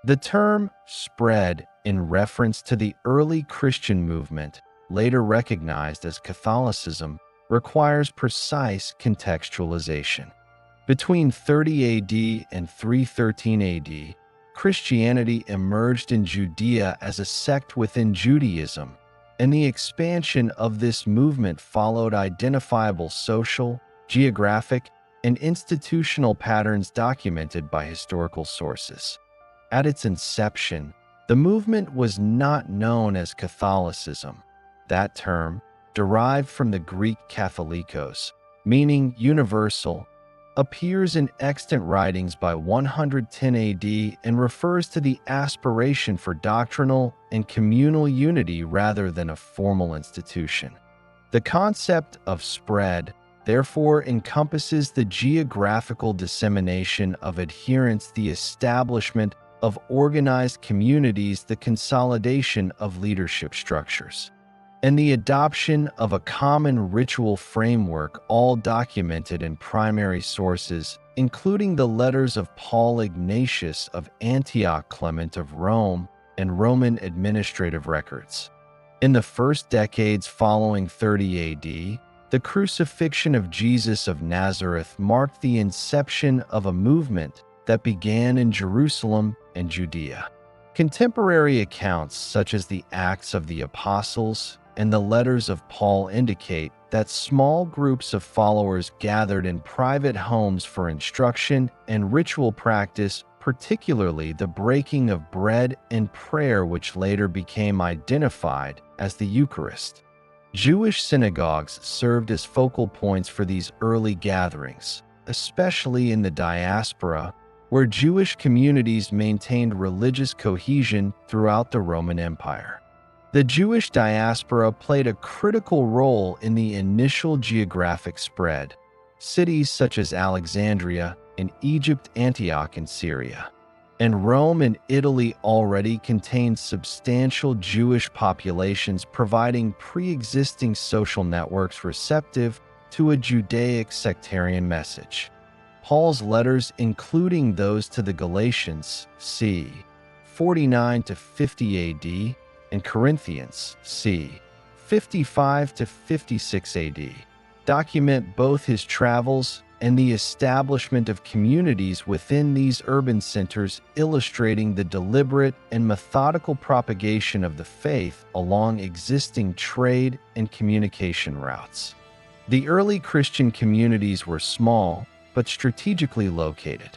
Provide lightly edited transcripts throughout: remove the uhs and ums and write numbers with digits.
The term spread, in reference to the early Christian movement, later recognized as Catholicism, requires precise contextualization. Between 30 AD and 313 AD, Christianity emerged in Judea as a sect within Judaism, and the expansion of this movement followed identifiable social, geographic, and institutional patterns documented by historical sources. At its inception, the movement was not known as Catholicism. That term, derived from the Greek Catholikos, meaning universal, appears in extant writings by 110 AD and refers to the aspiration for doctrinal and communal unity rather than a formal institution. The concept of spread, therefore, encompasses the geographical dissemination of adherents, the establishment of organized communities, the consolidation of leadership structures, and the adoption of a common ritual framework, all documented in primary sources, including the letters of Paul Ignatius of Antioch, Clement of Rome, and Roman administrative records. In the first decades following 30 AD, the crucifixion of Jesus of Nazareth marked the inception of a movement that began in Jerusalem and Judea. Contemporary accounts such as the Acts of the Apostles and the letters of Paul indicate that small groups of followers gathered in private homes for instruction and ritual practice, particularly the breaking of bread and prayer, which later became identified as the Eucharist. Jewish synagogues served as focal points for these early gatherings, especially in the diaspora, where Jewish communities maintained religious cohesion throughout the Roman Empire. The Jewish diaspora played a critical role in the initial geographic spread. Cities such as Alexandria in Egypt, Antioch in Syria, and Rome in Italy already contained substantial Jewish populations, providing pre-existing social networks receptive to a Judaic sectarian message. Paul's letters, including those to the Galatians, c. 49 to 50 AD, and Corinthians, c. 55 to 56 AD, document both his travels and the establishment of communities within these urban centers, illustrating the deliberate and methodical propagation of the faith along existing trade and communication routes. The early Christian communities were small, but strategically located.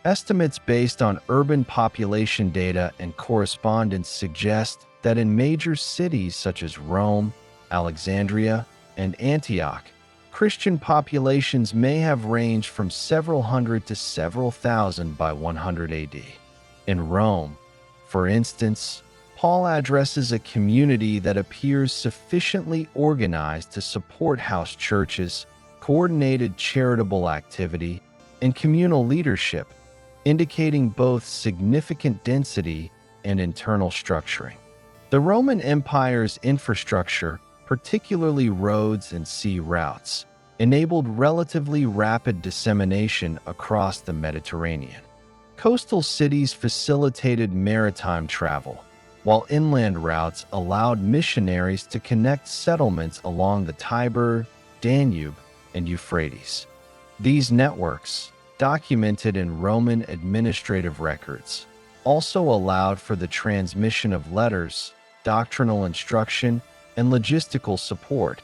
Estimates based on urban population data and correspondence suggest that in major cities such as Rome, Alexandria, and Antioch, Christian populations may have ranged from several hundred to several thousand by 100 AD. In Rome, for instance, Paul addresses a community that appears sufficiently organized to support house churches, coordinated charitable activity, and communal leadership, indicating both significant density and internal structuring. The Roman Empire's infrastructure, particularly roads and sea routes, enabled relatively rapid dissemination across the Mediterranean. Coastal cities facilitated maritime travel, while inland routes allowed missionaries to connect settlements along the Tiber, Danube, and Euphrates. These networks, documented in Roman administrative records, also allowed for the transmission of letters, doctrinal instruction, and logistical support,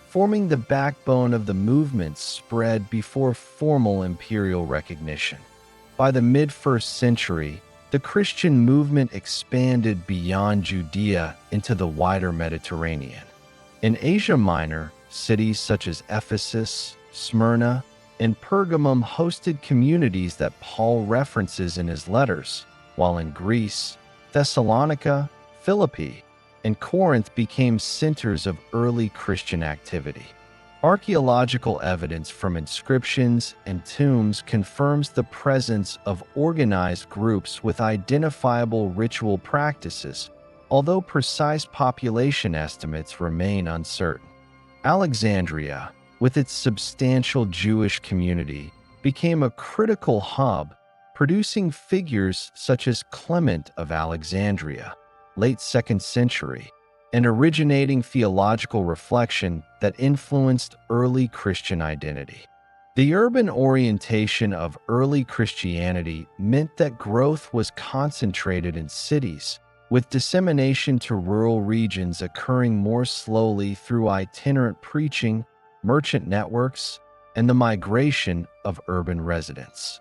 forming the backbone of the movement's spread before formal imperial recognition. By the mid-1st century, the Christian movement expanded beyond Judea into the wider Mediterranean. In Asia Minor, cities such as Ephesus, Smyrna, and Pergamum hosted communities that Paul references in his letters, while in Greece, Thessalonica, Philippi, and Corinth became centers of early Christian activity. Archaeological evidence from inscriptions and tombs confirms the presence of organized groups with identifiable ritual practices, although precise population estimates remain uncertain. Alexandria, with its substantial Jewish community, became a critical hub, producing figures such as Clement of Alexandria, late 2nd century, and originating theological reflection that influenced early Christian identity. The urban orientation of early Christianity meant that growth was concentrated in cities, with dissemination to rural regions occurring more slowly through itinerant preaching, merchant networks, and the migration of urban residents.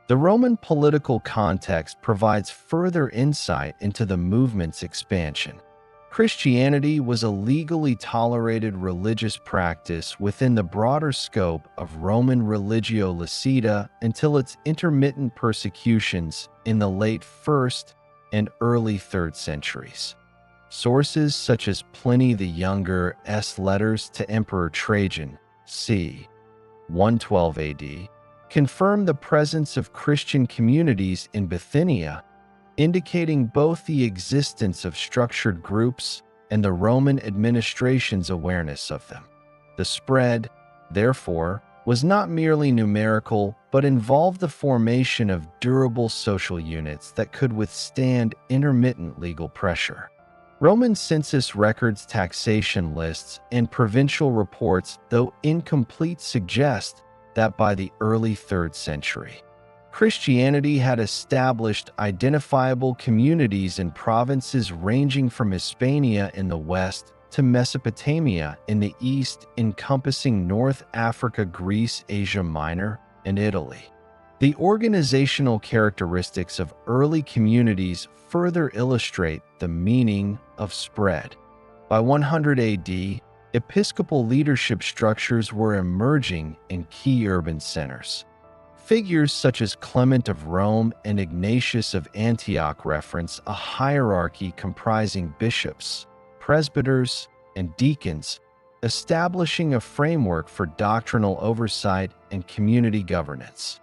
The Roman political context provides further insight into the movement's expansion. Christianity was a legally tolerated religious practice within the broader scope of Roman religio licita until its intermittent persecutions in the late 1st and early 3rd centuries. Sources such as Pliny the Younger's letters to Emperor Trajan, c. 112 AD, confirm the presence of Christian communities in Bithynia, indicating both the existence of structured groups and the Roman administration's awareness of them. The spread, therefore, was not merely numerical, but involved the formation of durable social units that could withstand intermittent legal pressure. Roman census records, taxation lists, and provincial reports, though incomplete, suggest that by the early 3rd century, Christianity had established identifiable communities in provinces ranging from Hispania in the west to Mesopotamia in the east, encompassing North Africa, Greece, Asia Minor, and Italy. The organizational characteristics of early communities further illustrate the meaning of spread. By 100 AD, episcopal leadership structures were emerging in key urban centers. Figures such as Clement of Rome and Ignatius of Antioch reference a hierarchy comprising bishops, presbyters, and deacons, establishing a framework for doctrinal oversight and community governance.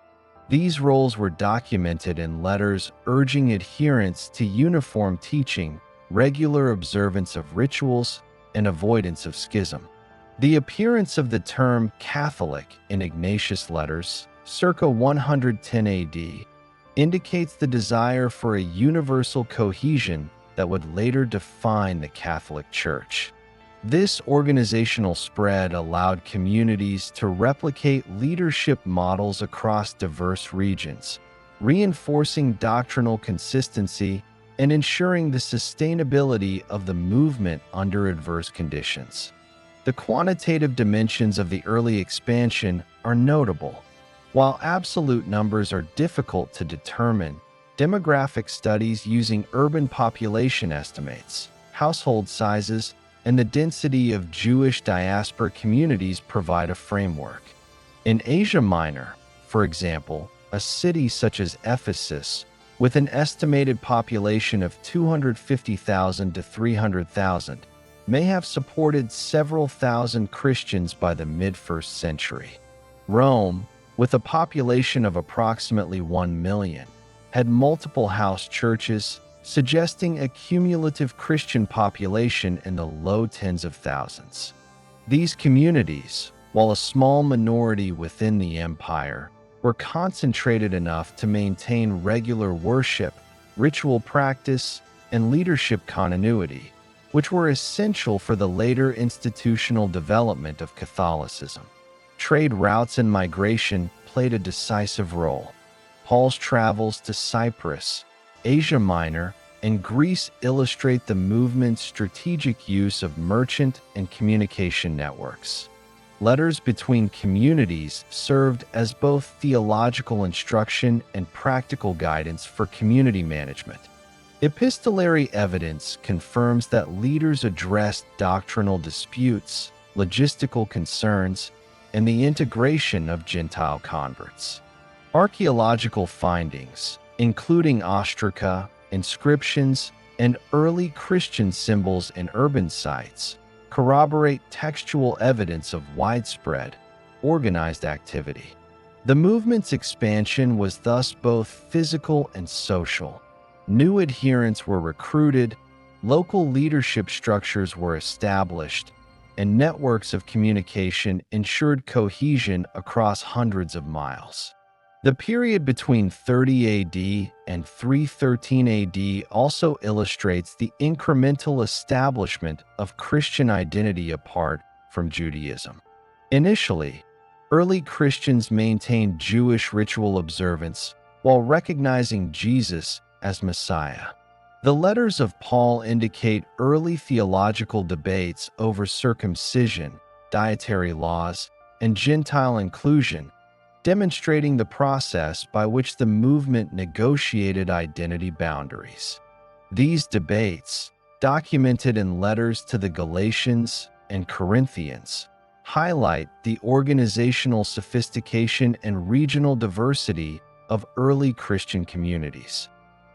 These roles were documented in letters urging adherence to uniform teaching, regular observance of rituals, and avoidance of schism. The appearance of the term Catholic in Ignatius' letters, circa 110 AD, indicates the desire for a universal cohesion that would later define the Catholic Church. This organizational spread allowed communities to replicate leadership models across diverse regions, reinforcing doctrinal consistency and ensuring the sustainability of the movement under adverse conditions. The quantitative dimensions of the early expansion are notable. While absolute numbers are difficult to determine, demographic studies using urban population estimates, household sizes, and the density of Jewish diaspora communities provide a framework. In Asia Minor, for example, a city such as Ephesus, with an estimated population of 250,000 to 300,000, may have supported several thousand Christians by the mid-1st century. Rome, with a population of approximately 1 million, had multiple house churches, suggesting a cumulative Christian population in the low tens of thousands. These communities, while a small minority within the empire, were concentrated enough to maintain regular worship, ritual practice, and leadership continuity, which were essential for the later institutional development of Catholicism. Trade routes and migration played a decisive role. Paul's travels to Cyprus, Asia Minor, and Greece illustrate the movement's strategic use of merchant and communication networks. Letters between communities served as both theological instruction and practical guidance for community management. Epistolary evidence confirms that leaders addressed doctrinal disputes, logistical concerns, and the integration of Gentile converts. Archaeological findings, including ostraca, inscriptions, and early Christian symbols in urban sites, corroborate textual evidence of widespread, organized activity. The movement's expansion was thus both physical and social. New adherents were recruited, local leadership structures were established, and networks of communication ensured cohesion across hundreds of miles. The period between 30 AD and 313 AD also illustrates the incremental establishment of Christian identity apart from Judaism. Initially, early Christians maintained Jewish ritual observance while recognizing Jesus as Messiah. The letters of Paul indicate early theological debates over circumcision, dietary laws, and Gentile inclusion, demonstrating the process by which the movement negotiated identity boundaries. These debates, documented in letters to the Galatians and Corinthians, highlight the organizational sophistication and regional diversity of early Christian communities.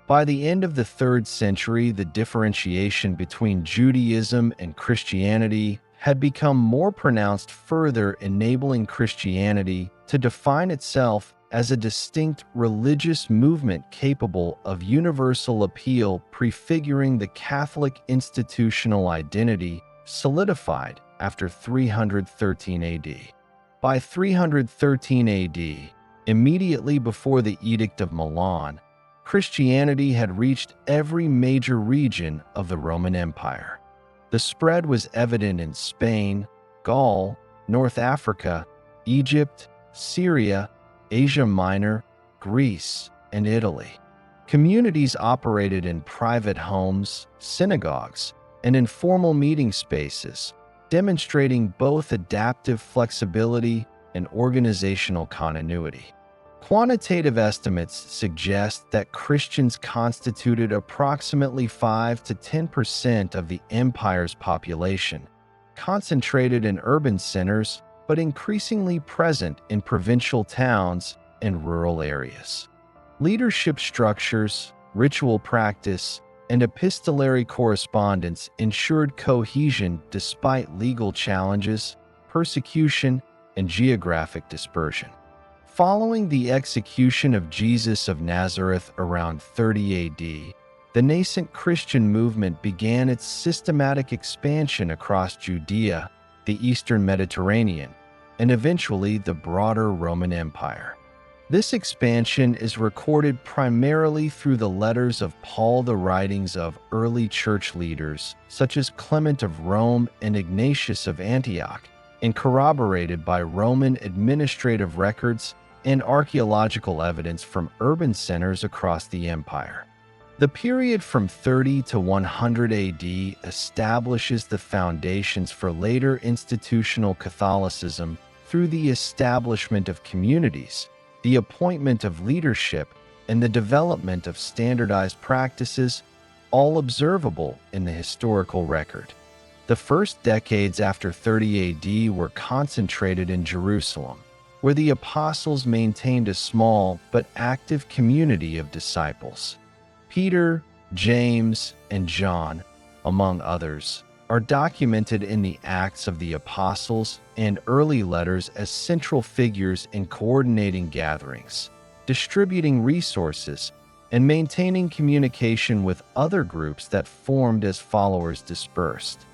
By the end of the 3rd century, the differentiation between Judaism and Christianity had become more pronounced, further enabling Christianity to define itself as a distinct religious movement capable of universal appeal, prefiguring the Catholic institutional identity solidified after 313 AD. By 313 AD, immediately before the Edict of Milan, Christianity had reached every major region of the Roman Empire. The spread was evident in Spain, Gaul, North Africa, Egypt, Syria, Asia Minor, Greece, and Italy. Communities operated in private homes, synagogues, and informal meeting spaces, demonstrating both adaptive flexibility and organizational continuity. Quantitative estimates suggest that Christians constituted approximately 5 to 10% of the empire's population, concentrated in urban centers but increasingly present in provincial towns and rural areas. Leadership structures, ritual practice, and epistolary correspondence ensured cohesion despite legal challenges, persecution, and geographic dispersion. Following the execution of Jesus of Nazareth around 30 AD, the nascent Christian movement began its systematic expansion across Judea, the Eastern Mediterranean, and eventually the broader Roman Empire. This expansion is recorded primarily through the letters of Paul, the writings of early church leaders such as Clement of Rome and Ignatius of Antioch, and corroborated by Roman administrative records and archaeological evidence from urban centers across the empire. The period from 30 to 100 AD establishes the foundations for later institutional Catholicism through the establishment of communities, the appointment of leadership, and the development of standardized practices, all observable in the historical record. The first decades after 30 AD were concentrated in Jerusalem, where the apostles maintained a small but active community of disciples. Peter, James, and John, among others, are documented in the Acts of the Apostles and early letters as central figures in coordinating gatherings, distributing resources, and maintaining communication with other groups that formed as followers dispersed.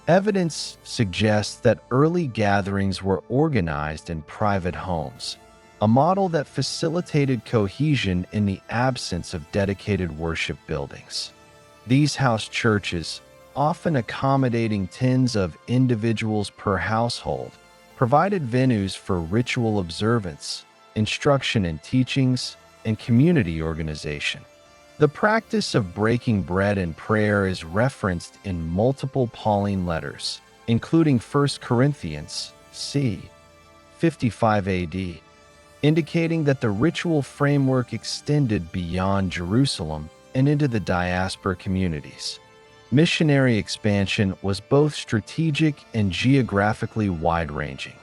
Evidence suggests that early gatherings were organized in private homes, a model that facilitated cohesion in the absence of dedicated worship buildings. These house churches, often accommodating tens of individuals per household, provided venues for ritual observance, instruction in teachings, and community organization. The practice of breaking bread and prayer is referenced in multiple Pauline letters, including 1 Corinthians, c. 55 AD, indicating that the ritual framework extended beyond Jerusalem and into the diaspora communities. Missionary expansion was both strategic and geographically wide-ranging.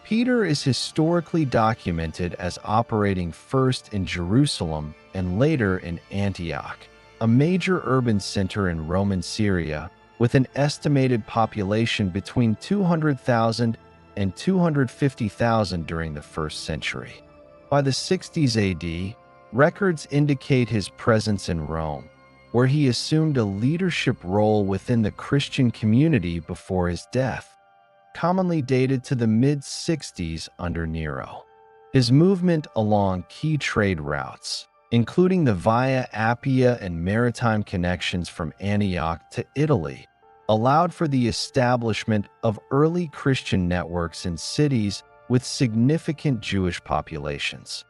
Peter is historically documented as operating first in Jerusalem and later in Antioch, a major urban center in Roman Syria with an estimated population between 200,000 and 250,000 during the 1st century. By the 60s AD, records indicate his presence in Rome, where he assumed a leadership role within the Christian community before his death, commonly dated to the mid-60s under Nero. His movement along key trade routes, including the Via Appia and maritime connections from Antioch to Italy, allowed for the establishment of early Christian networks in cities with significant Jewish populations.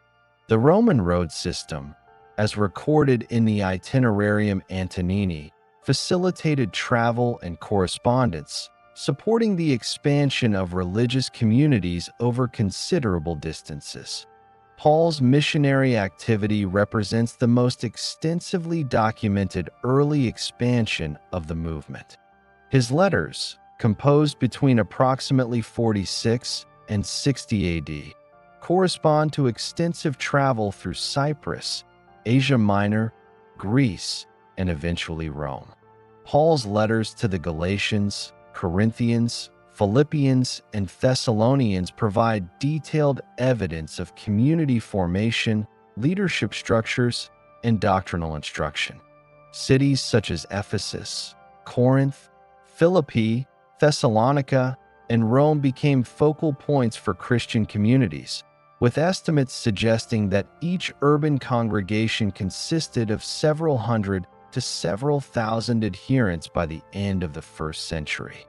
The Roman road system, as recorded in the Itinerarium Antonini, facilitated travel and correspondence, supporting the expansion of religious communities over considerable distances. Paul's missionary activity represents the most extensively documented early expansion of the movement. His letters, composed between approximately 46 and 60 AD, correspond to extensive travel through Cyprus, Asia Minor, Greece, and eventually Rome. Paul's letters to the Galatians, Corinthians, Philippians, and Thessalonians provide detailed evidence of community formation, leadership structures, and doctrinal instruction. Cities such as Ephesus, Corinth, Philippi, Thessalonica, and Rome became focal points for Christian communities, with estimates suggesting that each urban congregation consisted of several hundred to several thousand adherents by the end of the first century.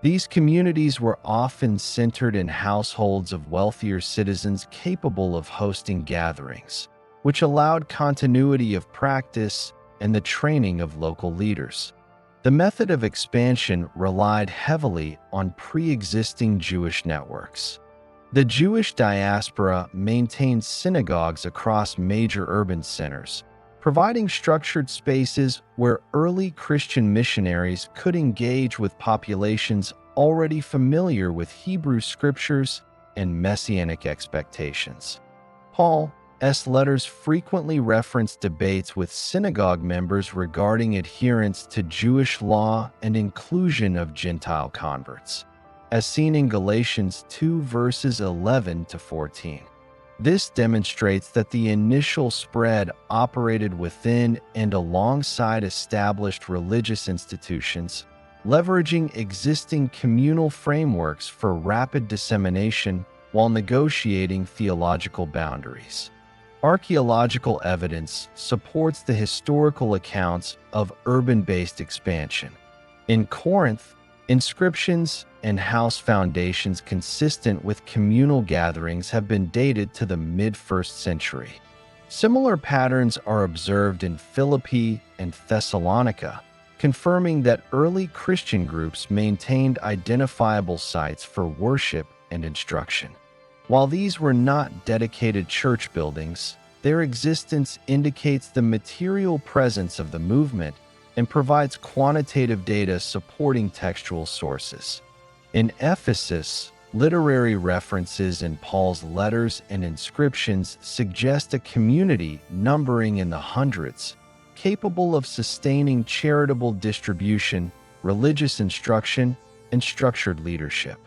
These communities were often centered in households of wealthier citizens capable of hosting gatherings, which allowed continuity of practice and the training of local leaders. The method of expansion relied heavily on pre-existing Jewish networks. The Jewish diaspora maintained synagogues across major urban centers, providing structured spaces where early Christian missionaries could engage with populations already familiar with Hebrew scriptures and messianic expectations. Paul's letters frequently reference debates with synagogue members regarding adherence to Jewish law and inclusion of Gentile converts, as seen in Galatians 2 verses 11 to 14. This demonstrates that the initial spread operated within and alongside established religious institutions, leveraging existing communal frameworks for rapid dissemination while negotiating theological boundaries. Archaeological evidence supports the historical accounts of urban-based expansion. In Corinth, inscriptions and house foundations consistent with communal gatherings have been dated to the mid-1st century. Similar patterns are observed in Philippi and Thessalonica, confirming that early Christian groups maintained identifiable sites for worship and instruction. While these were not dedicated church buildings, their existence indicates the material presence of the movement and provides quantitative data supporting textual sources. In Ephesus, literary references in Paul's letters and inscriptions suggest a community numbering in the hundreds, capable of sustaining charitable distribution, religious instruction, and structured leadership.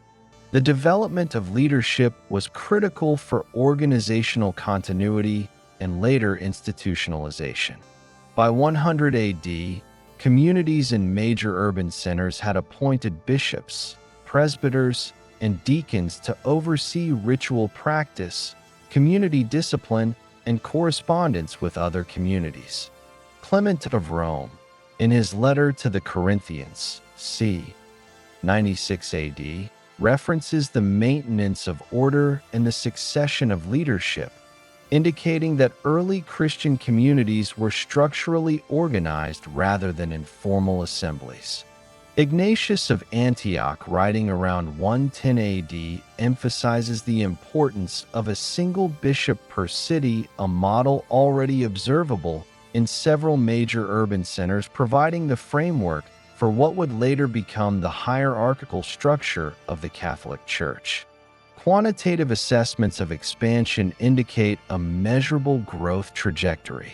The development of leadership was critical for organizational continuity and later institutionalization. By 100 AD, communities in major urban centers had appointed bishops, presbyters, and deacons to oversee ritual practice, community discipline, and correspondence with other communities. Clement of Rome, in his letter to the Corinthians, c. 96 AD, references the maintenance of order and the succession of leadership, indicating that early Christian communities were structurally organized rather than in formal assemblies. Ignatius of Antioch, writing around 110 AD, emphasizes the importance of a single bishop per city, a model already observable in several major urban centers, providing the framework for what would later become the hierarchical structure of the Catholic Church. Quantitative assessments of expansion indicate a measurable growth trajectory.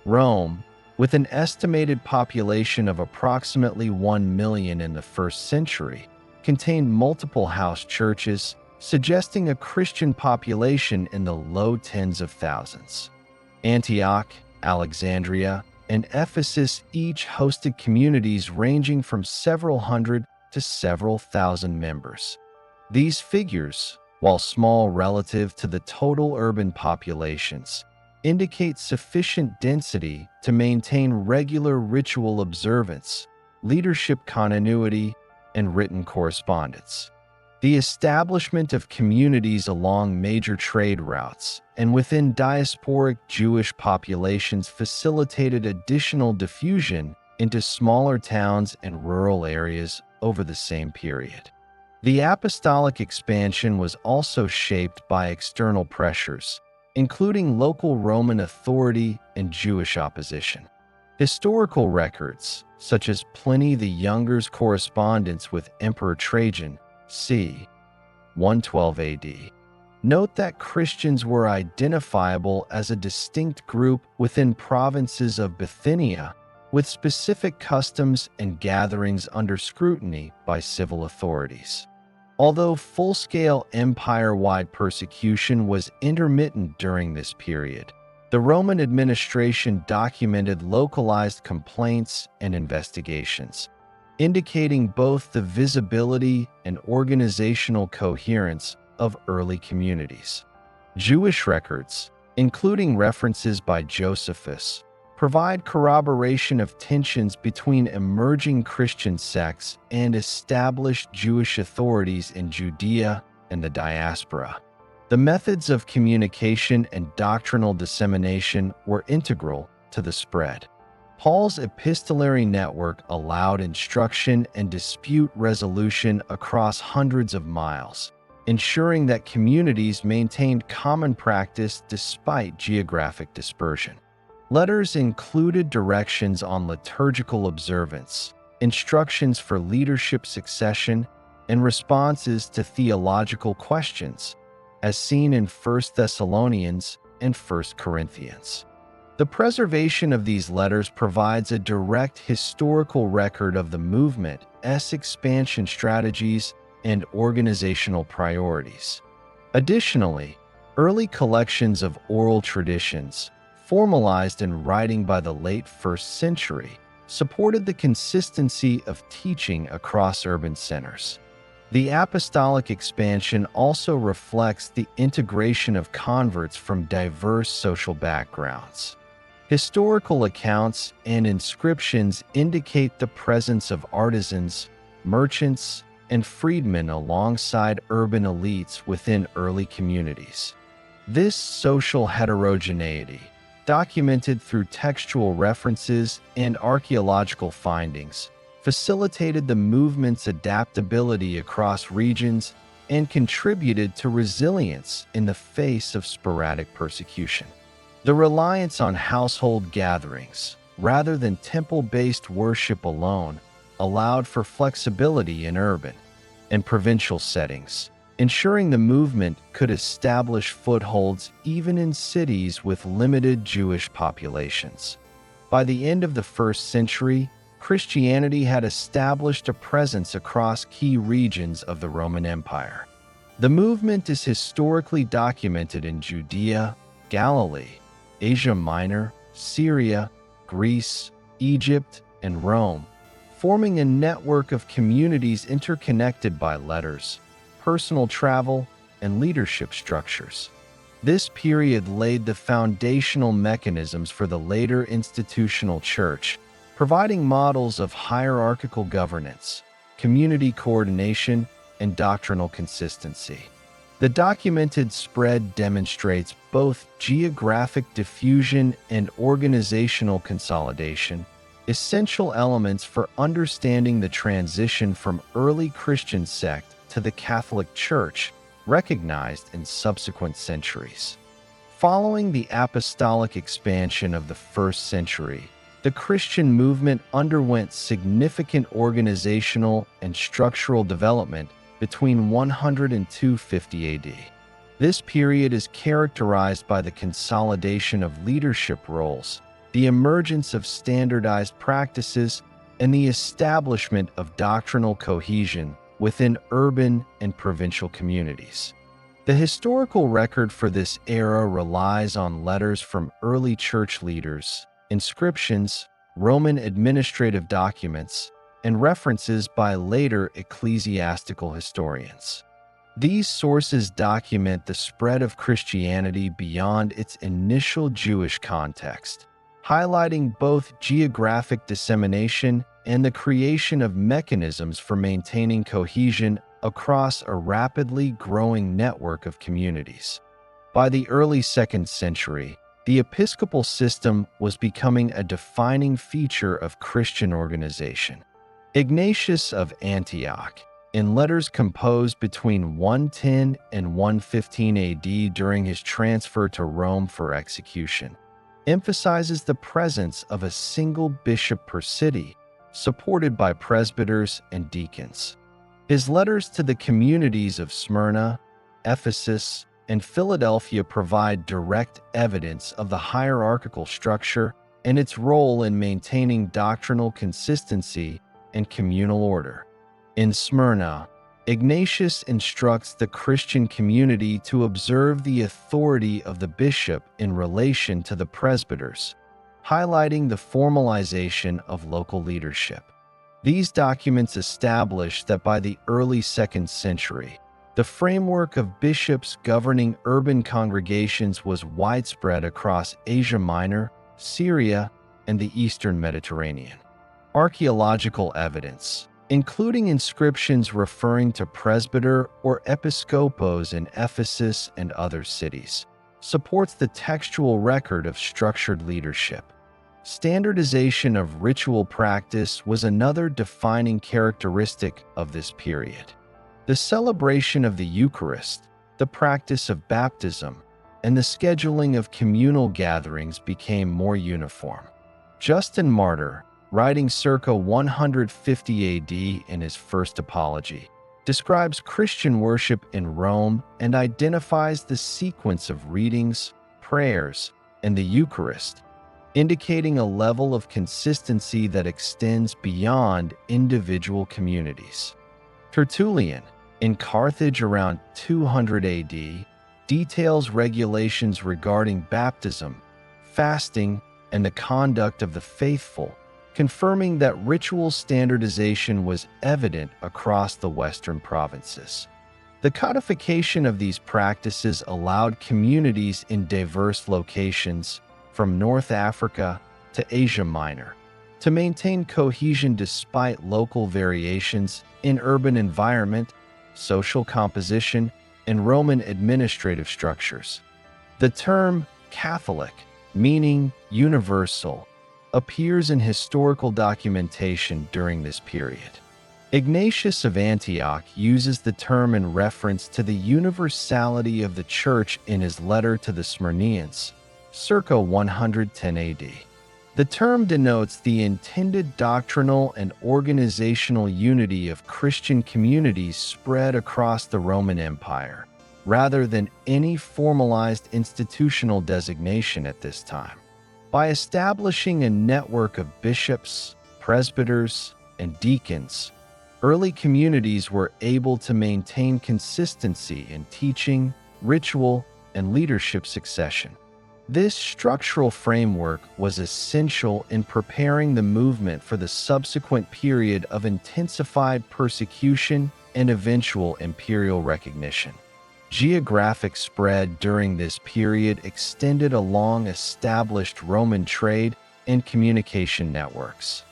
Rome, with an estimated population of approximately 1 million in the 1st century, contained multiple house churches, suggesting a Christian population in the low tens of thousands. Antioch, Alexandria, and Ephesus each hosted communities ranging from several hundred to several thousand members. These figures, while small relative to the total urban populations, indicate sufficient density to maintain regular ritual observance, leadership continuity, and written correspondence. The establishment of communities along major trade routes and within diasporic Jewish populations facilitated additional diffusion into smaller towns and rural areas over the same period. The apostolic expansion was also shaped by external pressures, including local Roman authority and Jewish opposition. Historical records, such as Pliny the Younger's correspondence with Emperor Trajan, c. 112 AD, note that Christians were identifiable as a distinct group within provinces of Bithynia, with specific customs and gatherings under scrutiny by civil authorities. Although full-scale empire-wide persecution was intermittent during this period, the Roman administration documented localized complaints and investigations, indicating both the visibility and organizational coherence of early communities. Jewish records, including references by Josephus, provide corroboration of tensions between emerging Christian sects and established Jewish authorities in Judea and the diaspora. The methods of communication and doctrinal dissemination were integral to the spread. Paul's epistolary network allowed instruction and dispute resolution across hundreds of miles, ensuring that communities maintained common practice despite geographic dispersion. Letters included directions on liturgical observance, instructions for leadership succession, and responses to theological questions, as seen in 1 Thessalonians and 1 Corinthians. The preservation of these letters provides a direct historical record of the movement's expansion strategies and organizational priorities. Additionally, early collections of oral traditions, formalized in writing by the late 1st century, supported the consistency of teaching across urban centers. The apostolic expansion also reflects the integration of converts from diverse social backgrounds. Historical accounts and inscriptions indicate the presence of artisans, merchants, and freedmen alongside urban elites within early communities. This social heterogeneity, documented through textual references and archaeological findings, facilitated the movement's adaptability across regions and contributed to resilience in the face of sporadic persecution. The reliance on household gatherings, rather than temple-based worship alone, allowed for flexibility in urban and provincial settings, ensuring the movement could establish footholds even in cities with limited Jewish populations. By the end of the 1st century, Christianity had established a presence across key regions of the Roman Empire. The movement is historically documented in Judea, Galilee, Asia Minor, Syria, Greece, Egypt, and Rome, forming a network of communities interconnected by letters, personal travel, and leadership structures. This period laid the foundational mechanisms for the later institutional church, providing models of hierarchical governance, community coordination, and doctrinal consistency. The documented spread demonstrates both geographic diffusion and organizational consolidation, essential elements for understanding the transition from early Christian sect to the Catholic Church, recognized in subsequent centuries. Following the apostolic expansion of the 1st century, the Christian movement underwent significant organizational and structural development between 100 and 250 AD. This period is characterized by the consolidation of leadership roles, the emergence of standardized practices, and the establishment of doctrinal cohesion within urban and provincial communities. The historical record for this era relies on letters from early church leaders, inscriptions, Roman administrative documents, and references by later ecclesiastical historians. These sources document the spread of Christianity beyond its initial Jewish context, highlighting both geographic dissemination and the creation of mechanisms for maintaining cohesion across a rapidly growing network of communities. By the early 2nd century, the episcopal system was becoming a defining feature of Christian organization. Ignatius of Antioch, in letters composed between 110 and 115 AD during his transfer to Rome for execution, emphasizes the presence of a single bishop per city, supported by presbyters and deacons. His letters to the communities of Smyrna, Ephesus, and Philadelphia provide direct evidence of the hierarchical structure and its role in maintaining doctrinal consistency and communal order. In Smyrna, Ignatius instructs the Christian community to observe the authority of the bishop in relation to the presbyters, highlighting the formalization of local leadership. These documents establish that by the early 2nd century, the framework of bishops governing urban congregations was widespread across Asia Minor, Syria, and the Eastern Mediterranean. Archaeological evidence, including inscriptions referring to presbyter or episkopos in Ephesus and other cities, supports the textual record of structured leadership. Standardization of ritual practice was another defining characteristic of this period. The celebration of the Eucharist, the practice of baptism, and the scheduling of communal gatherings became more uniform. Justin Martyr, writing circa 150 AD in his first Apology, describes Christian worship in Rome and identifies the sequence of readings, prayers, and the Eucharist, indicating a level of consistency that extends beyond individual communities. Tertullian, in Carthage around 200 AD, details regulations regarding baptism, fasting, and the conduct of the faithful, confirming that ritual standardization was evident across the Western provinces. The codification of these practices allowed communities in diverse locations, from North Africa to Asia Minor, to maintain cohesion despite local variations in urban environment, social composition, and Roman administrative structures. The term Catholic, meaning universal, appears in historical documentation during this period. Ignatius of Antioch uses the term in reference to the universality of the Church in his letter to the Smyrnians, circa 110 AD. The term denotes the intended doctrinal and organizational unity of Christian communities spread across the Roman Empire, rather than any formalized institutional designation at this time. By establishing a network of bishops, presbyters, and deacons, early communities were able to maintain consistency in teaching, ritual, and leadership succession. This structural framework was essential in preparing the movement for the subsequent period of intensified persecution and eventual imperial recognition. Geographic spread during this period extended along established Roman trade and communication networks.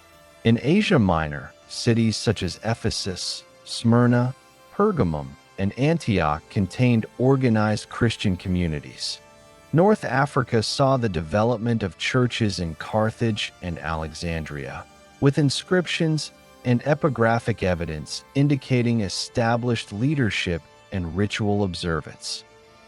In Asia Minor, cities such as Ephesus, Smyrna, Pergamum, and Antioch contained organized Christian communities. North Africa saw the development of churches in Carthage and Alexandria, with inscriptions and epigraphic evidence indicating established leadership and ritual observance.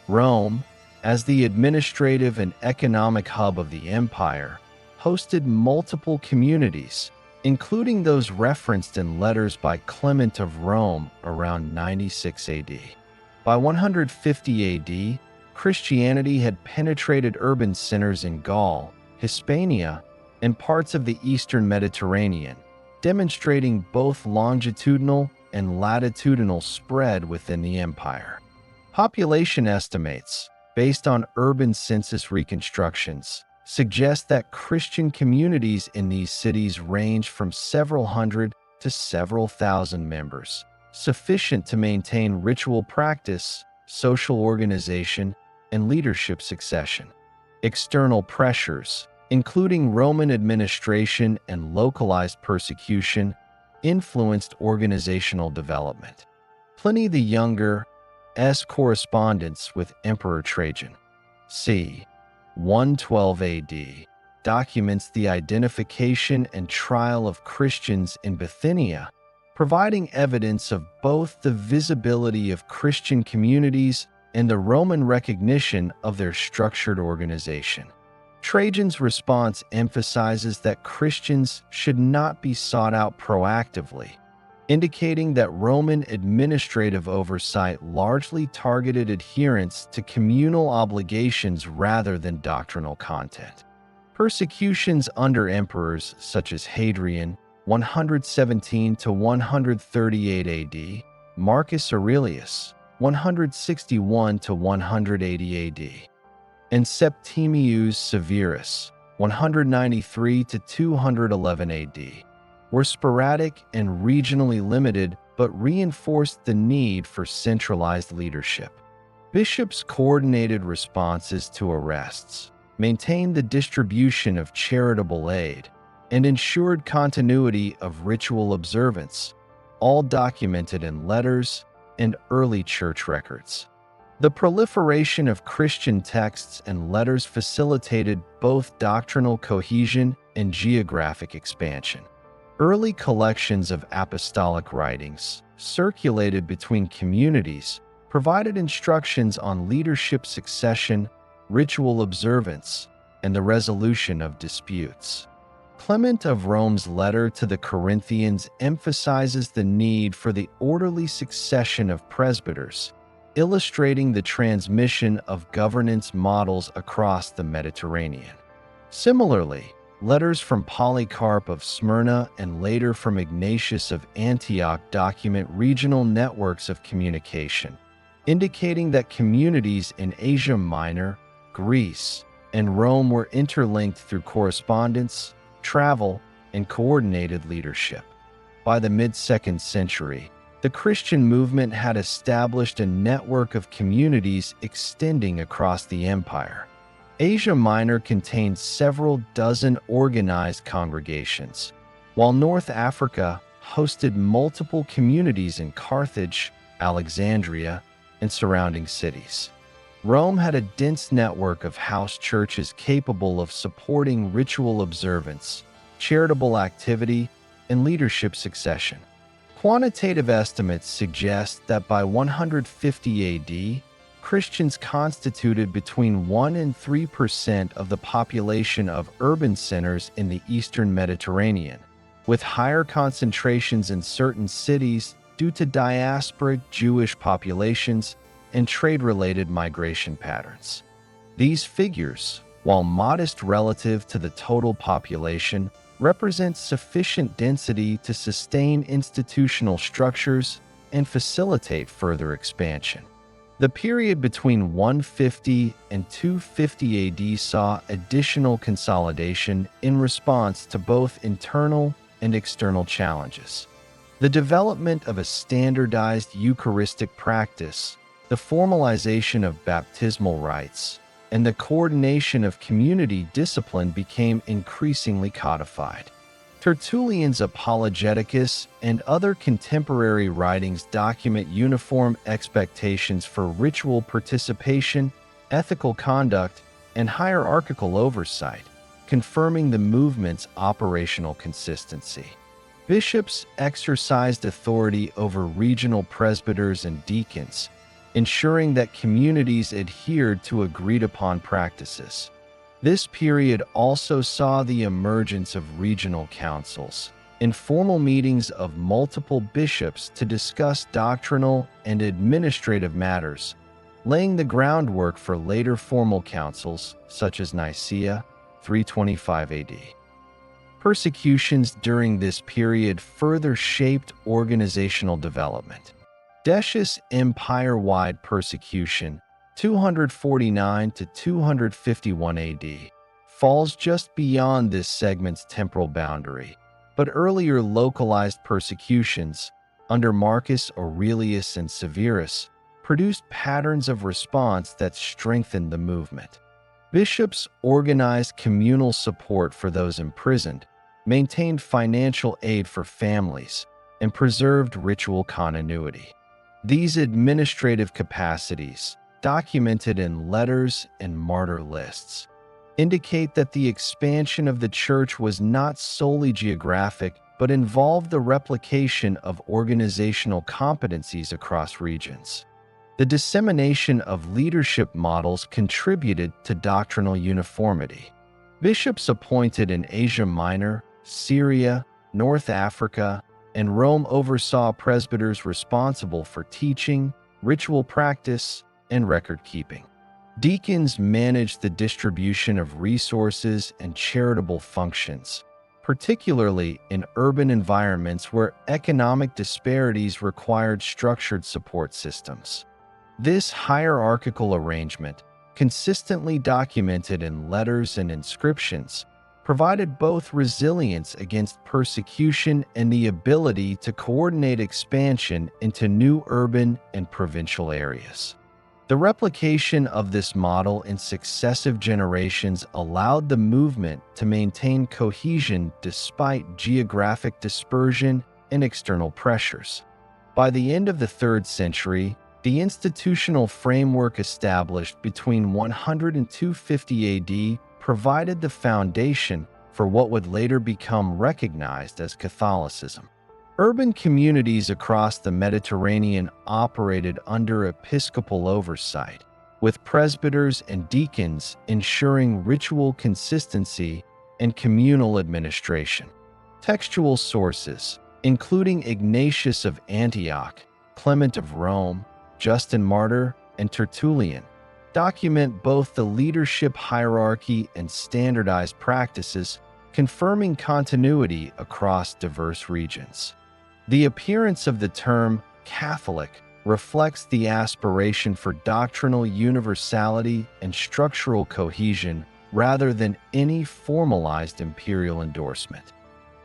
Rome, as the administrative and economic hub of the empire, hosted multiple communities, including those referenced in letters by Clement of Rome around 96 AD. By 150 AD, Christianity had penetrated urban centers in Gaul, Hispania, and parts of the Eastern Mediterranean, demonstrating both longitudinal and latitudinal spread within the empire. Population estimates, based on urban census reconstructions, suggest that Christian communities in these cities range from several hundred to several thousand members, sufficient to maintain ritual practice, social organization, and leadership succession. External pressures, including Roman administration and localized persecution, influenced organizational development. Pliny the Younger S. correspondence with Emperor Trajan, c. 112 AD, documents the identification and trial of Christians in Bithynia, providing evidence of both the visibility of Christian communities and the Roman recognition of their structured organization. Trajan's response emphasizes that Christians should not be sought out proactively, indicating that Roman administrative oversight largely targeted adherence to communal obligations rather than doctrinal content. Persecutions under emperors such as Hadrian, 117 to 138 AD, Marcus Aurelius, 161 to 180 AD, and Septimius Severus, 193 to 211 AD, were sporadic and regionally limited but reinforced the need for centralized leadership. Bishops' coordinated responses to arrests, maintained the distribution of charitable aid, and ensured continuity of ritual observance, all documented in letters and early church records. The proliferation of Christian texts and letters facilitated both doctrinal cohesion and geographic expansion. Early collections of apostolic writings, circulated between communities, provided instructions on leadership succession, ritual observance, and the resolution of disputes. Clement of Rome's letter to the Corinthians emphasizes the need for the orderly succession of presbyters, illustrating the transmission of governance models across the Mediterranean. Similarly, letters from Polycarp of Smyrna and later from Ignatius of Antioch document regional networks of communication, indicating that communities in Asia Minor, Greece, and Rome were interlinked through correspondence, travel, and coordinated leadership. By the mid-2nd century, the Christian movement had established a network of communities extending across the empire. Asia Minor contained several dozen organized congregations, while North Africa hosted multiple communities in Carthage, Alexandria, and surrounding cities. Rome had a dense network of house churches capable of supporting ritual observance, charitable activity, and leadership succession. Quantitative estimates suggest that by 150 AD, Christians constituted between 1 and 3% of the population of urban centers in the eastern Mediterranean, with higher concentrations in certain cities due to diasporic Jewish populations and trade-related migration patterns. These figures, while modest relative to the total population, represent sufficient density to sustain institutional structures and facilitate further expansion. The period between 150 and 250 AD saw additional consolidation in response to both internal and external challenges. The development of a standardized Eucharistic practice, the formalization of baptismal rites, and the coordination of community discipline became increasingly codified. Tertullian's Apologeticus and other contemporary writings document uniform expectations for ritual participation, ethical conduct, and hierarchical oversight, confirming the movement's operational consistency. Bishops exercised authority over regional presbyters and deacons, ensuring that communities adhered to agreed-upon practices. This period also saw the emergence of regional councils, informal meetings of multiple bishops to discuss doctrinal and administrative matters, laying the groundwork for later formal councils such as Nicaea, 325 AD. Persecutions during this period further shaped organizational development. Decius' empire-wide persecution, 249 to 251 AD, falls just beyond this segment's temporal boundary, but earlier localized persecutions, under Marcus Aurelius and Severus, produced patterns of response that strengthened the movement. Bishops organized communal support for those imprisoned, maintained financial aid for families, and preserved ritual continuity. These administrative capacities, documented in letters and martyr lists, indicate that the expansion of the Church was not solely geographic but involved the replication of organizational competencies across regions. The dissemination of leadership models contributed to doctrinal uniformity. Bishops appointed in Asia Minor, Syria, North Africa, and Rome oversaw presbyters responsible for teaching, ritual practice, and record-keeping. Deacons managed the distribution of resources and charitable functions, particularly in urban environments where economic disparities required structured support systems. This hierarchical arrangement, consistently documented in letters and inscriptions, provided both resilience against persecution and the ability to coordinate expansion into new urban and provincial areas. The replication of this model in successive generations allowed the movement to maintain cohesion despite geographic dispersion and external pressures. By the end of the 3rd century, the institutional framework established between 100 and 250 AD provided the foundation for what would later become recognized as Catholicism. Urban communities across the Mediterranean operated under episcopal oversight, with presbyters and deacons ensuring ritual consistency and communal administration. Textual sources, including Ignatius of Antioch, Clement of Rome, Justin Martyr, and Tertullian, document both the leadership hierarchy and standardized practices, confirming continuity across diverse regions. The appearance of the term Catholic reflects the aspiration for doctrinal universality and structural cohesion rather than any formalized imperial endorsement.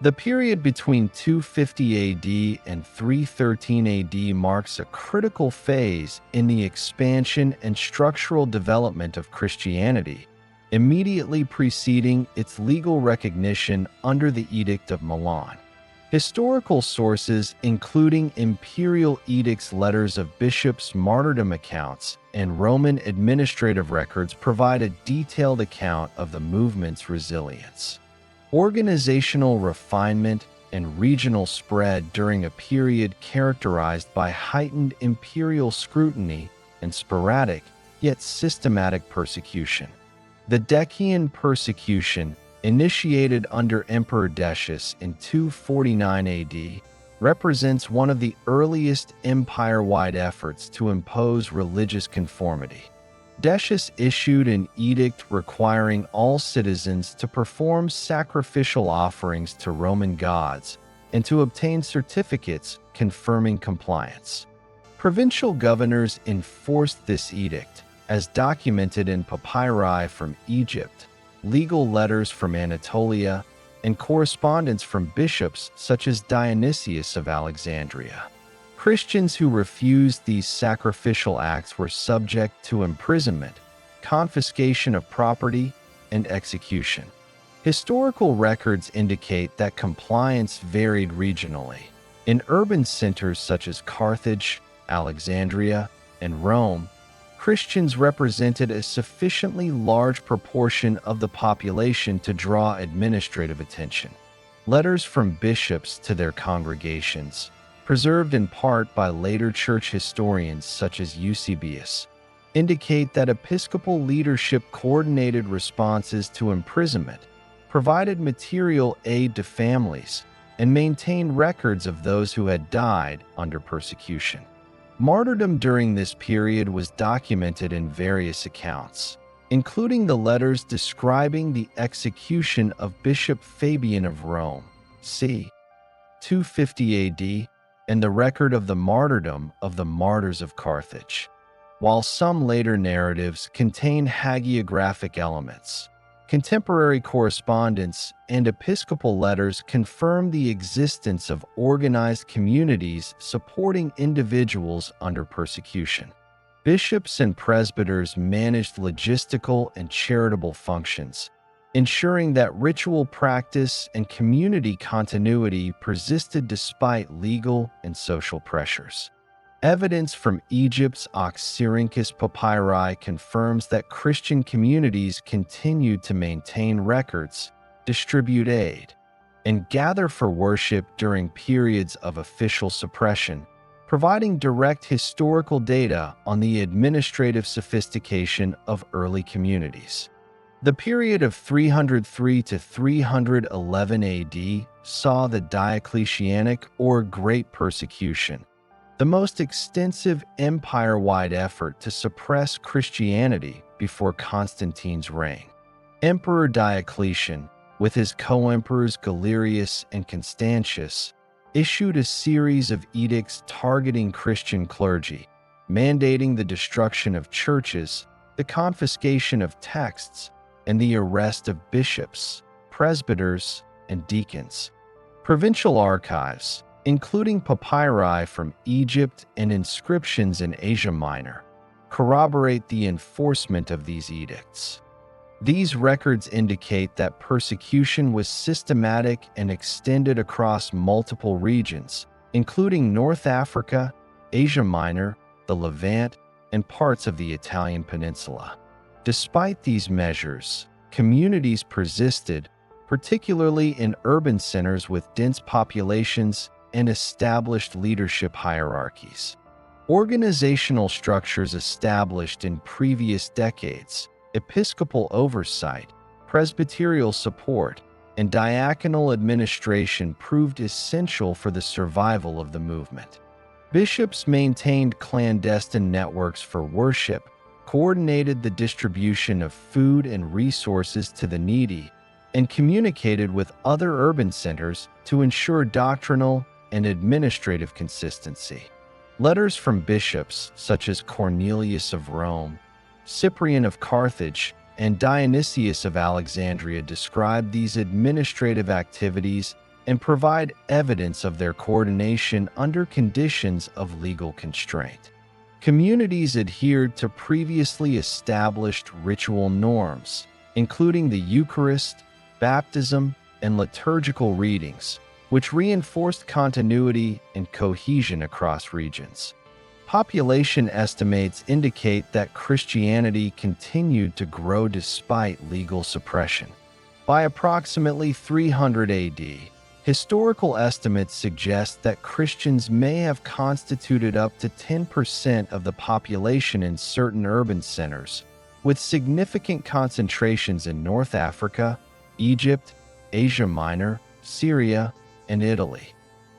The period between 250 AD and 313 AD marks a critical phase in the expansion and structural development of Christianity, immediately preceding its legal recognition under the Edict of Milan. Historical sources, including imperial edicts, letters of bishops, martyrdom accounts, and Roman administrative records, provide a detailed account of the movement's resilience. Organizational refinement and regional spread during a period characterized by heightened imperial scrutiny and sporadic, yet systematic persecution. The Decian persecution, initiated under Emperor Decius in 249 AD, represents one of the earliest empire-wide efforts to impose religious conformity. Decius issued an edict requiring all citizens to perform sacrificial offerings to Roman gods and to obtain certificates confirming compliance. Provincial governors enforced this edict, as documented in papyri from Egypt, legal letters from Anatolia, and correspondence from bishops such as Dionysius of Alexandria. Christians who refused these sacrificial acts were subject to imprisonment, confiscation of property, and execution. Historical records indicate that compliance varied regionally. In urban centers such as Carthage, Alexandria, and Rome, Christians represented a sufficiently large proportion of the population to draw administrative attention. Letters from bishops to their congregations, preserved in part by later church historians such as Eusebius, indicate that episcopal leadership coordinated responses to imprisonment, provided material aid to families, and maintained records of those who had died under persecution. Martyrdom during this period was documented in various accounts, including the letters describing the execution of Bishop Fabian of Rome, c. 250 AD, and the record of the martyrdom of the martyrs of Carthage. While some later narratives contain hagiographic elements, Contemporary correspondence and episcopal letters confirm the existence of organized communities supporting individuals under persecution. Bishops and presbyters managed logistical and charitable functions, ensuring that ritual practice and community continuity persisted despite legal and social pressures. Evidence from Egypt's Oxyrhynchus papyri confirms that Christian communities continued to maintain records, distribute aid, and gather for worship during periods of official suppression, providing direct historical data on the administrative sophistication of early communities. The period of 303 to 311 AD saw the Diocletianic or Great Persecution, the most extensive empire-wide effort to suppress Christianity before Constantine's reign. Emperor Diocletian, with his co-emperors Galerius and Constantius, issued a series of edicts targeting Christian clergy, mandating the destruction of churches, the confiscation of texts, and the arrest of bishops, presbyters, and deacons. Provincial archives, including papyri from Egypt and inscriptions in Asia Minor, corroborate the enforcement of these edicts. These records indicate that persecution was systematic and extended across multiple regions, including North Africa, Asia Minor, the Levant, and parts of the Italian peninsula. Despite these measures, communities persisted, particularly in urban centers with dense populations and established leadership hierarchies. Organizational structures established in previous decades, episcopal oversight, presbyterial support, and diaconal administration proved essential for the survival of the movement. Bishops maintained clandestine networks for worship, coordinated the distribution of food and resources to the needy, and communicated with other urban centers to ensure doctrinal and administrative consistency. Letters from bishops such as Cornelius of Rome, Cyprian of Carthage, and Dionysius of Alexandria describe these administrative activities and provide evidence of their coordination under conditions of legal constraint. Communities adhered to previously established ritual norms, including the Eucharist, baptism, and liturgical readings, which reinforced continuity and cohesion across regions. Population estimates indicate that Christianity continued to grow despite legal suppression. By approximately 300 AD, historical estimates suggest that Christians may have constituted up to 10% of the population in certain urban centers, with significant concentrations in North Africa, Egypt, Asia Minor, Syria, and Italy.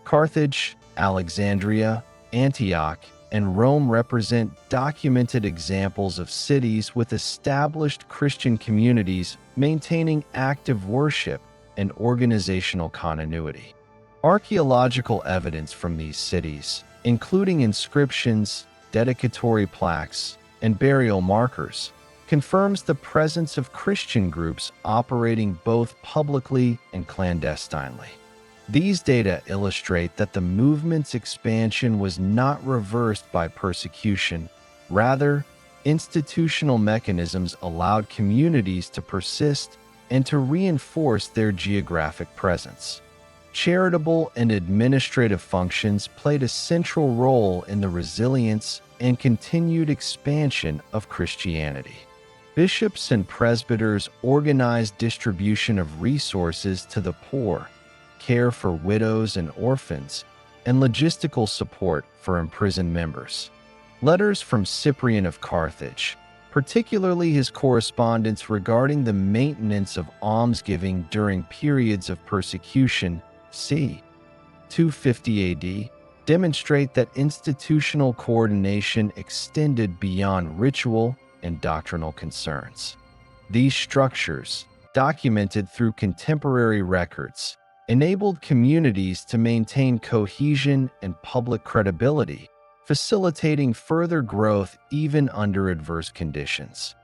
Carthage, Alexandria, Antioch, and Rome represent documented examples of cities with established Christian communities maintaining active worship and organizational continuity. Archaeological evidence from these cities, including inscriptions, dedicatory plaques, and burial markers, confirms the presence of Christian groups operating both publicly and clandestinely. These data illustrate that the movement's expansion was not reversed by persecution. Rather, institutional mechanisms allowed communities to persist and to reinforce their geographic presence. Charitable and administrative functions played a central role in the resilience and continued expansion of Christianity. Bishops and presbyters organized distribution of resources to the poor, care for widows and orphans, and logistical support for imprisoned members. Letters from Cyprian of Carthage, particularly his correspondence regarding the maintenance of almsgiving during periods of persecution, c. 250 AD, demonstrate that institutional coordination extended beyond ritual and doctrinal concerns. These structures, documented through contemporary records, enabled communities to maintain cohesion and public credibility, facilitating further growth even under adverse conditions.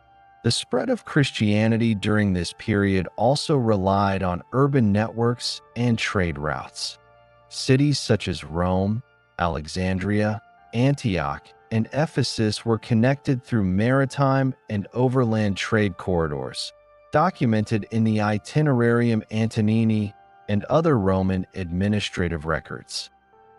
The spread of Christianity during this period also relied on urban networks and trade routes. Cities such as Rome, Alexandria, Antioch, and Ephesus were connected through maritime and overland trade corridors, documented in the Itinerarium Antonini and other Roman administrative records.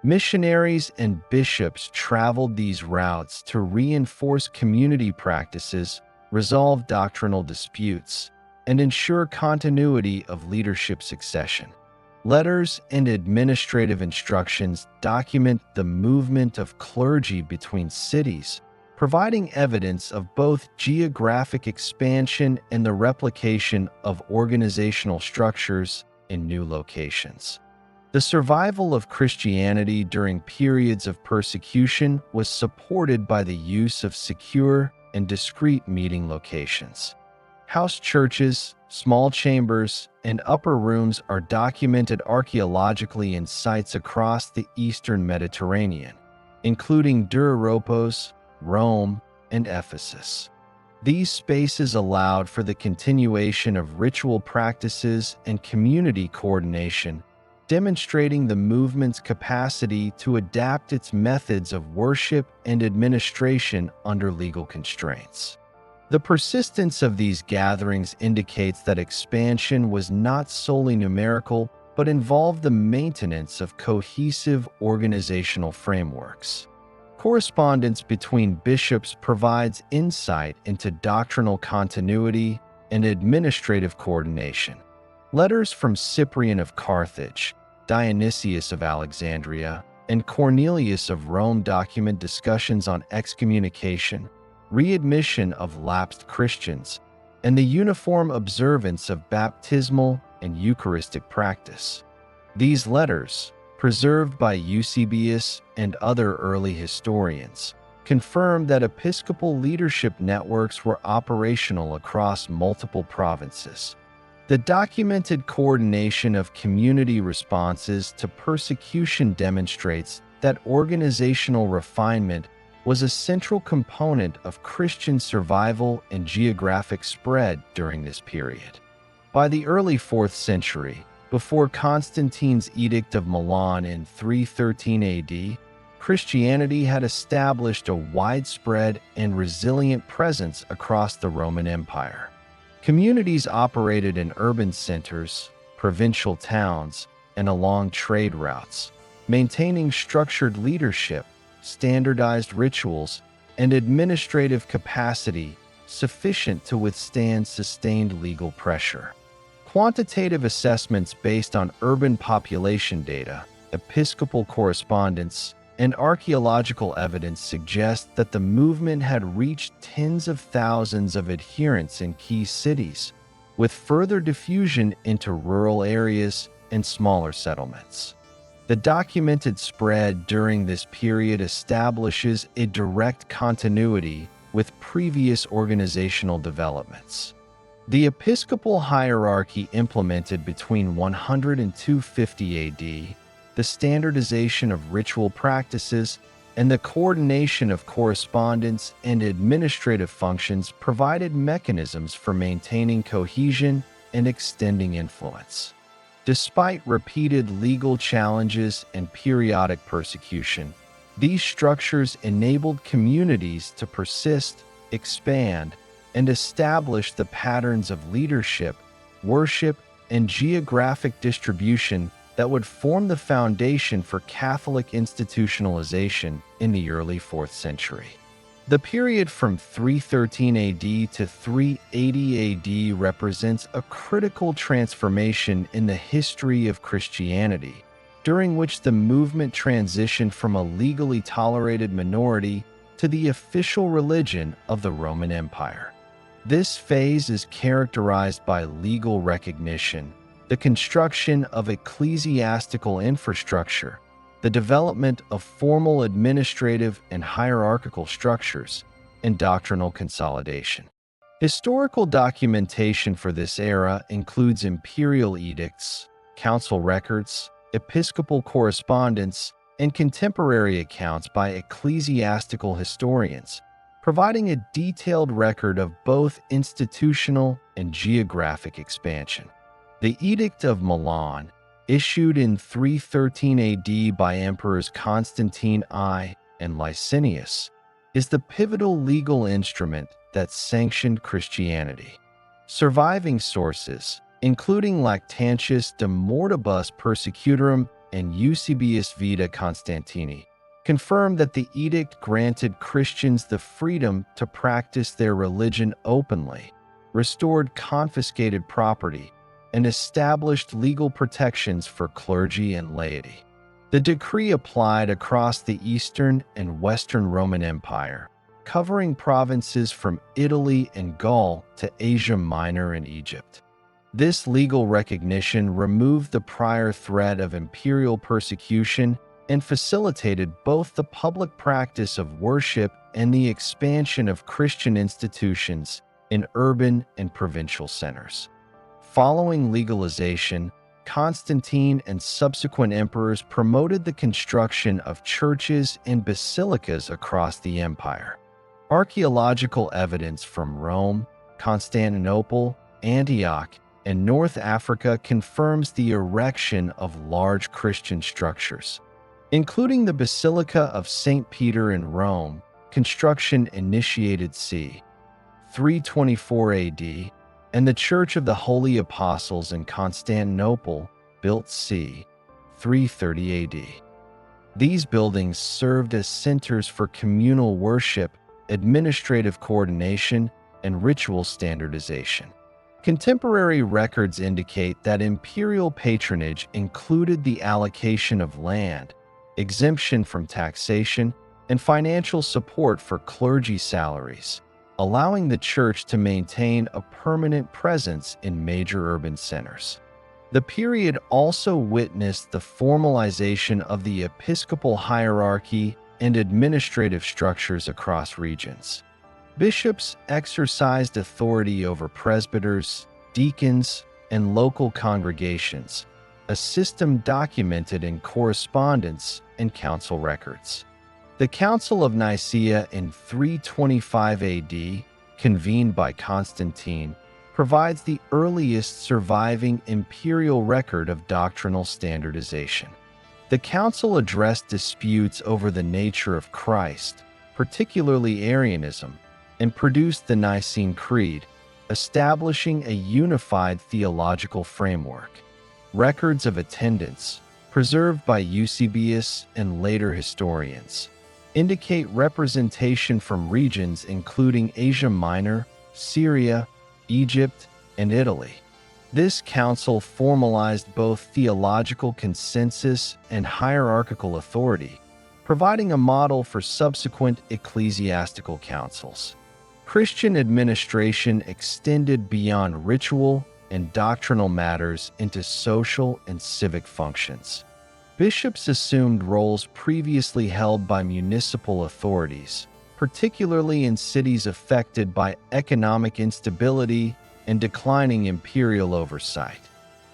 Missionaries and bishops traveled these routes to reinforce community practices, resolve doctrinal disputes, and ensure continuity of leadership succession. Letters and administrative instructions document the movement of clergy between cities, providing evidence of both geographic expansion and the replication of organizational structures in new locations. The survival of Christianity during periods of persecution was supported by the use of secure and discreet meeting locations. House churches, small chambers, and upper rooms are documented archaeologically in sites across the eastern Mediterranean, including Duropos, Rome, and Ephesus. These spaces allowed for the continuation of ritual practices and community coordination, demonstrating the movement's capacity to adapt its methods of worship and administration under legal constraints. The persistence of these gatherings indicates that expansion was not solely numerical, but involved the maintenance of cohesive organizational frameworks. Correspondence between bishops provides insight into doctrinal continuity and administrative coordination. Letters from Cyprian of Carthage, Dionysius of Alexandria, and Cornelius of Rome document discussions on excommunication, readmission of lapsed Christians, and the uniform observance of baptismal and Eucharistic practice. These letters, preserved by Eusebius and other early historians, confirm that episcopal leadership networks were operational across multiple provinces. The documented coordination of community responses to persecution demonstrates that organizational refinement was a central component of Christian survival and geographic spread during this period. By the early 4th century, before Constantine's Edict of Milan in 313 AD, Christianity had established a widespread and resilient presence across the Roman Empire. Communities operated in urban centers, provincial towns, and along trade routes, maintaining structured leadership, standardized rituals, and administrative capacity sufficient to withstand sustained legal pressure. Quantitative assessments based on urban population data, episcopal correspondence, and archaeological evidence suggest that the movement had reached tens of thousands of adherents in key cities, with further diffusion into rural areas and smaller settlements. The documented spread during this period establishes a direct continuity with previous organizational developments. The episcopal hierarchy implemented between 100 and 250 AD, the standardization of ritual practices, and the coordination of correspondence and administrative functions provided mechanisms for maintaining cohesion and extending influence. Despite repeated legal challenges and periodic persecution, these structures enabled communities to persist, expand, and establish the patterns of leadership, worship, and geographic distribution that would form the foundation for Catholic institutionalization in the early 4th century. The period from 313 AD to 380 AD represents a critical transformation in the history of Christianity, during which the movement transitioned from a legally tolerated minority to the official religion of the Roman Empire. This phase is characterized by legal recognition, the construction of ecclesiastical infrastructure, the development of formal administrative and hierarchical structures, and doctrinal consolidation. Historical documentation for this era includes imperial edicts, council records, episcopal correspondence, and contemporary accounts by ecclesiastical historians, providing a detailed record of both institutional and geographic expansion. The Edict of Milan, issued in 313 AD by Emperors Constantine I and Licinius, is the pivotal legal instrument that sanctioned Christianity. Surviving sources, including Lactantius de Mortibus Persecutorum and Eusebius Vita Constantini, confirm that the edict granted Christians the freedom to practice their religion openly, restored confiscated property, and established legal protections for clergy and laity. The decree applied across the Eastern and Western Roman Empire, covering provinces from Italy and Gaul to Asia Minor and Egypt. This legal recognition removed the prior threat of imperial persecution and facilitated both the public practice of worship and the expansion of Christian institutions in urban and provincial centers. Following legalization, Constantine and subsequent emperors promoted the construction of churches and basilicas across the empire. Archaeological evidence from Rome, Constantinople, Antioch, and North Africa confirms the erection of large Christian structures, including the Basilica of St. Peter in Rome, construction initiated c. 324 AD, and the Church of the Holy Apostles in Constantinople, built c. 330 AD. These buildings served as centers for communal worship, administrative coordination, and ritual standardization. Contemporary records indicate that imperial patronage included the allocation of land, exemption from taxation, and financial support for clergy salaries, allowing the church to maintain a permanent presence in major urban centers. The period also witnessed the formalization of the episcopal hierarchy and administrative structures across regions. Bishops exercised authority over presbyters, deacons, and local congregations, a system documented in correspondence and council records. The Council of Nicaea in 325 AD, convened by Constantine, provides the earliest surviving imperial record of doctrinal standardization. The council addressed disputes over the nature of Christ, particularly Arianism, and produced the Nicene Creed, establishing a unified theological framework. Records of attendance, preserved by Eusebius and later historians, indicate representation from regions including Asia Minor, Syria, Egypt, and Italy. This council formalized both theological consensus and hierarchical authority, providing a model for subsequent ecclesiastical councils. Christian administration extended beyond ritual and doctrinal matters into social and civic functions. Bishops assumed roles previously held by municipal authorities, particularly in cities affected by economic instability and declining imperial oversight.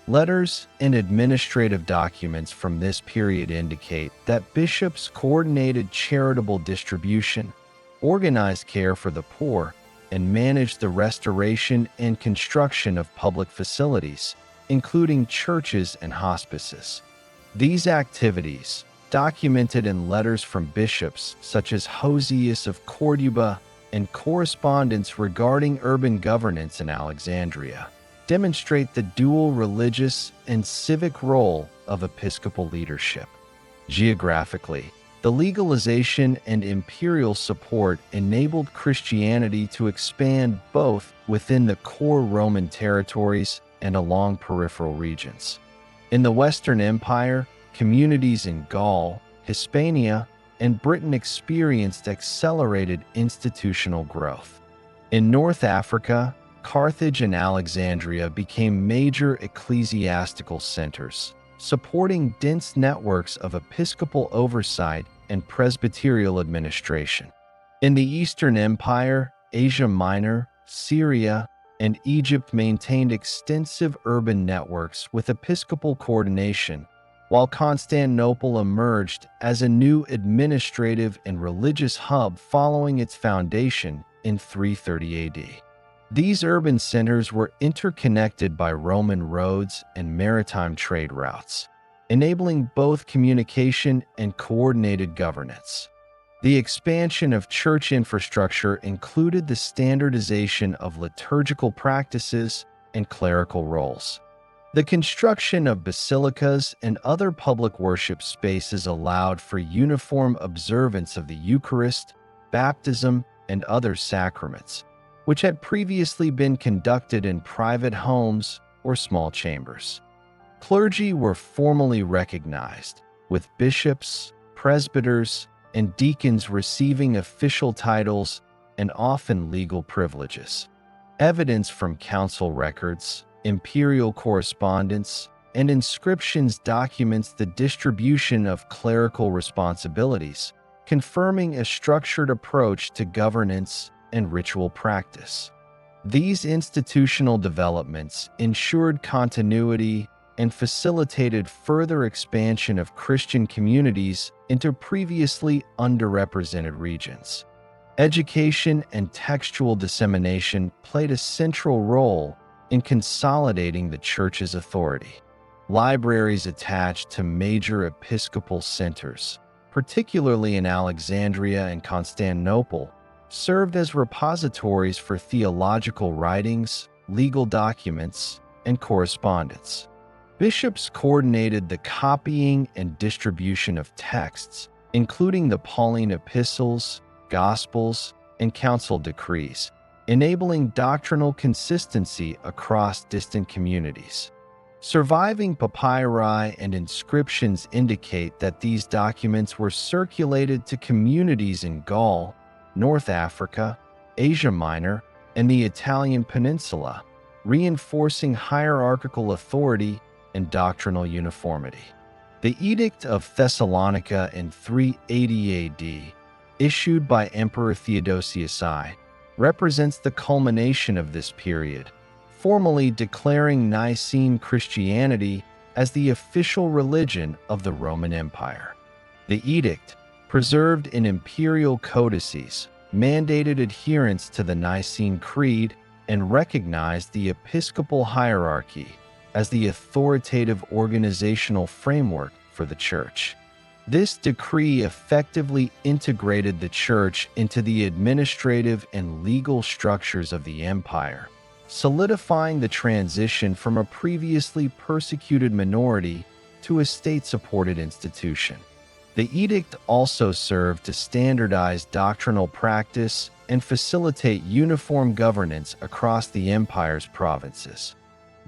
Letters and administrative documents from this period indicate that bishops coordinated charitable distribution, organized care for the poor, and managed the restoration and construction of public facilities, including churches and hospices. These activities, documented in letters from bishops such as Hosius of Corduba and correspondence regarding urban governance in Alexandria, demonstrate the dual religious and civic role of episcopal leadership. Geographically, the legalization and imperial support enabled Christianity to expand both within the core Roman territories and along peripheral regions. In the Western Empire, communities in Gaul, Hispania, and Britain experienced accelerated institutional growth. In North Africa, Carthage and Alexandria became major ecclesiastical centers, supporting dense networks of episcopal oversight and presbyterial administration. In the Eastern Empire, Asia Minor, Syria, and Egypt maintained extensive urban networks with episcopal coordination, while Constantinople emerged as a new administrative and religious hub following its foundation in 330 AD. These urban centers were interconnected by Roman roads and maritime trade routes, enabling both communication and coordinated governance. The expansion of church infrastructure included the standardization of liturgical practices and clerical roles. The construction of basilicas and other public worship spaces allowed for uniform observance of the Eucharist, baptism, and other sacraments, which had previously been conducted in private homes or small chambers. Clergy were formally recognized, with bishops, presbyters, and deacons receiving official titles and often legal privileges. Evidence from council records, imperial correspondence, and inscriptions documents the distribution of clerical responsibilities, confirming a structured approach to governance and ritual practice. These institutional developments ensured continuity and facilitated further expansion of Christian communities into previously underrepresented regions. Education and textual dissemination played a central role in consolidating the Church's authority. Libraries attached to major episcopal centers, particularly in Alexandria and Constantinople, served as repositories for theological writings, legal documents, and correspondence. Bishops coordinated the copying and distribution of texts, including the Pauline epistles, gospels, and council decrees, enabling doctrinal consistency across distant communities. Surviving papyri and inscriptions indicate that these documents were circulated to communities in Gaul, North Africa, Asia Minor, and the Italian peninsula, reinforcing hierarchical authority and doctrinal uniformity. The Edict of Thessalonica in 380 AD, issued by Emperor Theodosius I, represents the culmination of this period, formally declaring Nicene Christianity as the official religion of the Roman Empire. The edict, preserved in imperial codices, mandated adherence to the Nicene Creed and recognized the episcopal hierarchy as the authoritative organizational framework for the Church. This decree effectively integrated the Church into the administrative and legal structures of the empire, solidifying the transition from a previously persecuted minority to a state-supported institution. The edict also served to standardize doctrinal practice and facilitate uniform governance across the empire's provinces.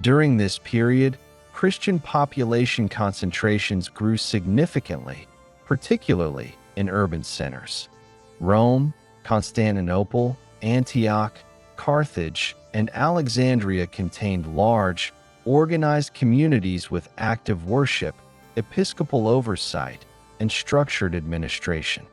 During this period, Christian population concentrations grew significantly, particularly in urban centers. Rome, Constantinople, Antioch, Carthage, and Alexandria contained large, organized communities with active worship, episcopal oversight, and structured administration.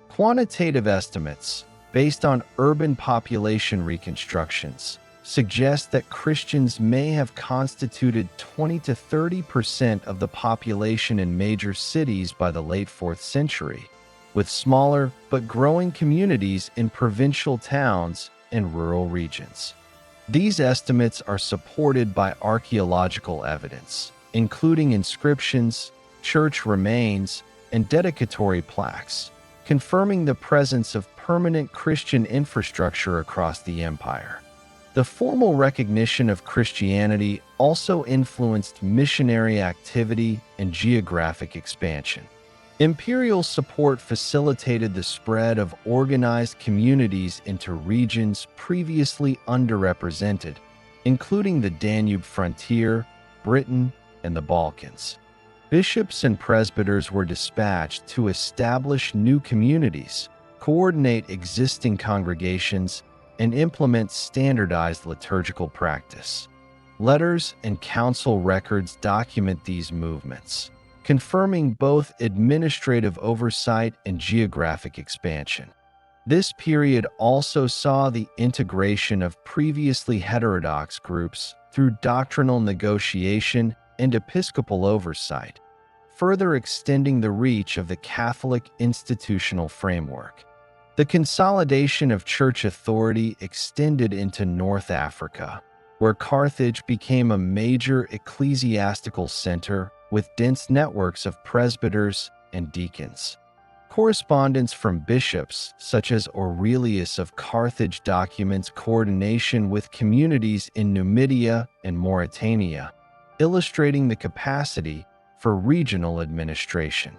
Quantitative estimates, based on urban population reconstructions, suggest that Christians may have constituted 20 to 30% of the population in major cities by the late 4th century, with smaller but growing communities in provincial towns and rural regions. These estimates are supported by archaeological evidence, including inscriptions, church remains, and dedicatory plaques, confirming the presence of permanent Christian infrastructure across the empire. The formal recognition of Christianity also influenced missionary activity and geographic expansion. Imperial support facilitated the spread of organized communities into regions previously underrepresented, including the Danube frontier, Britain, and the Balkans. Bishops and presbyters were dispatched to establish new communities, coordinate existing congregations, and implement standardized liturgical practice. Letters and council records document these movements, confirming both administrative oversight and geographic expansion. This period also saw the integration of previously heterodox groups through doctrinal negotiation and episcopal oversight, further extending the reach of the Catholic institutional framework. The consolidation of church authority extended into North Africa, where Carthage became a major ecclesiastical center with dense networks of presbyters and deacons. Correspondence from bishops, such as Aurelius of Carthage, documents coordination with communities in Numidia and Mauritania, illustrating the capacity for regional administration.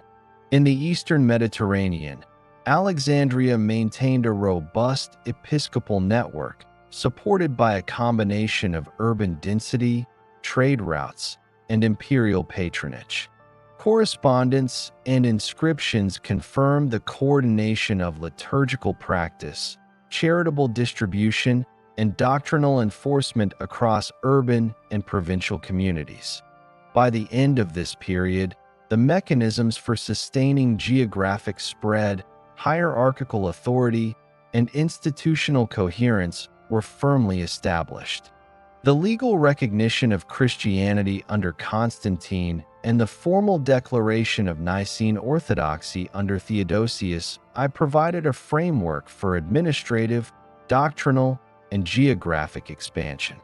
In the Eastern Mediterranean, Alexandria maintained a robust episcopal network supported by a combination of urban density, trade routes, and imperial patronage. Correspondence and inscriptions confirm the coordination of liturgical practice, charitable distribution, and doctrinal enforcement across urban and provincial communities. By the end of this period, the mechanisms for sustaining geographic spread, hierarchical authority, and institutional coherence were firmly established. The legal recognition of Christianity under Constantine and the formal declaration of Nicene orthodoxy under Theodosius I provided a framework for administrative, doctrinal, and geographic expansion.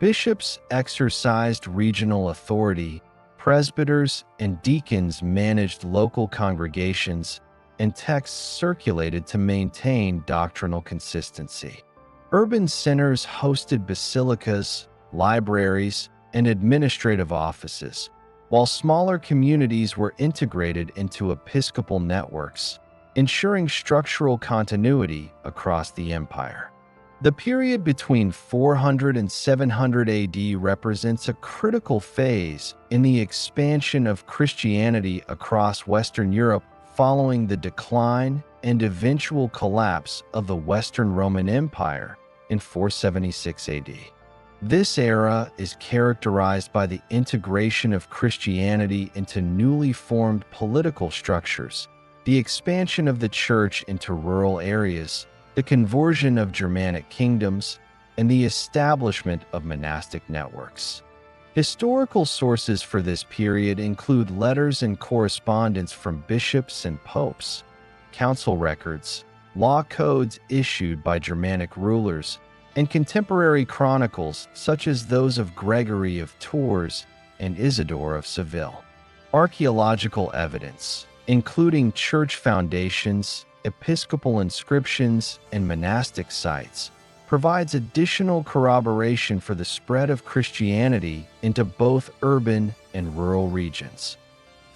Bishops exercised regional authority, presbyters and deacons managed local congregations, and texts circulated to maintain doctrinal consistency. Urban centers hosted basilicas, libraries, and administrative offices, while smaller communities were integrated into episcopal networks, ensuring structural continuity across the empire. The period between 400 and 700 AD represents a critical phase in the expansion of Christianity across Western Europe following the decline and eventual collapse of the Western Roman Empire in 476 AD. This era is characterized by the integration of Christianity into newly formed political structures, the expansion of the church into rural areas, the conversion of Germanic kingdoms, and the establishment of monastic networks. Historical sources for this period include letters and correspondence from bishops and popes, council records, law codes issued by Germanic rulers, and contemporary chronicles such as those of Gregory of Tours and Isidore of Seville. Archaeological evidence, including church foundations, episcopal inscriptions, and monastic sites, provides additional corroboration for the spread of Christianity into both urban and rural regions.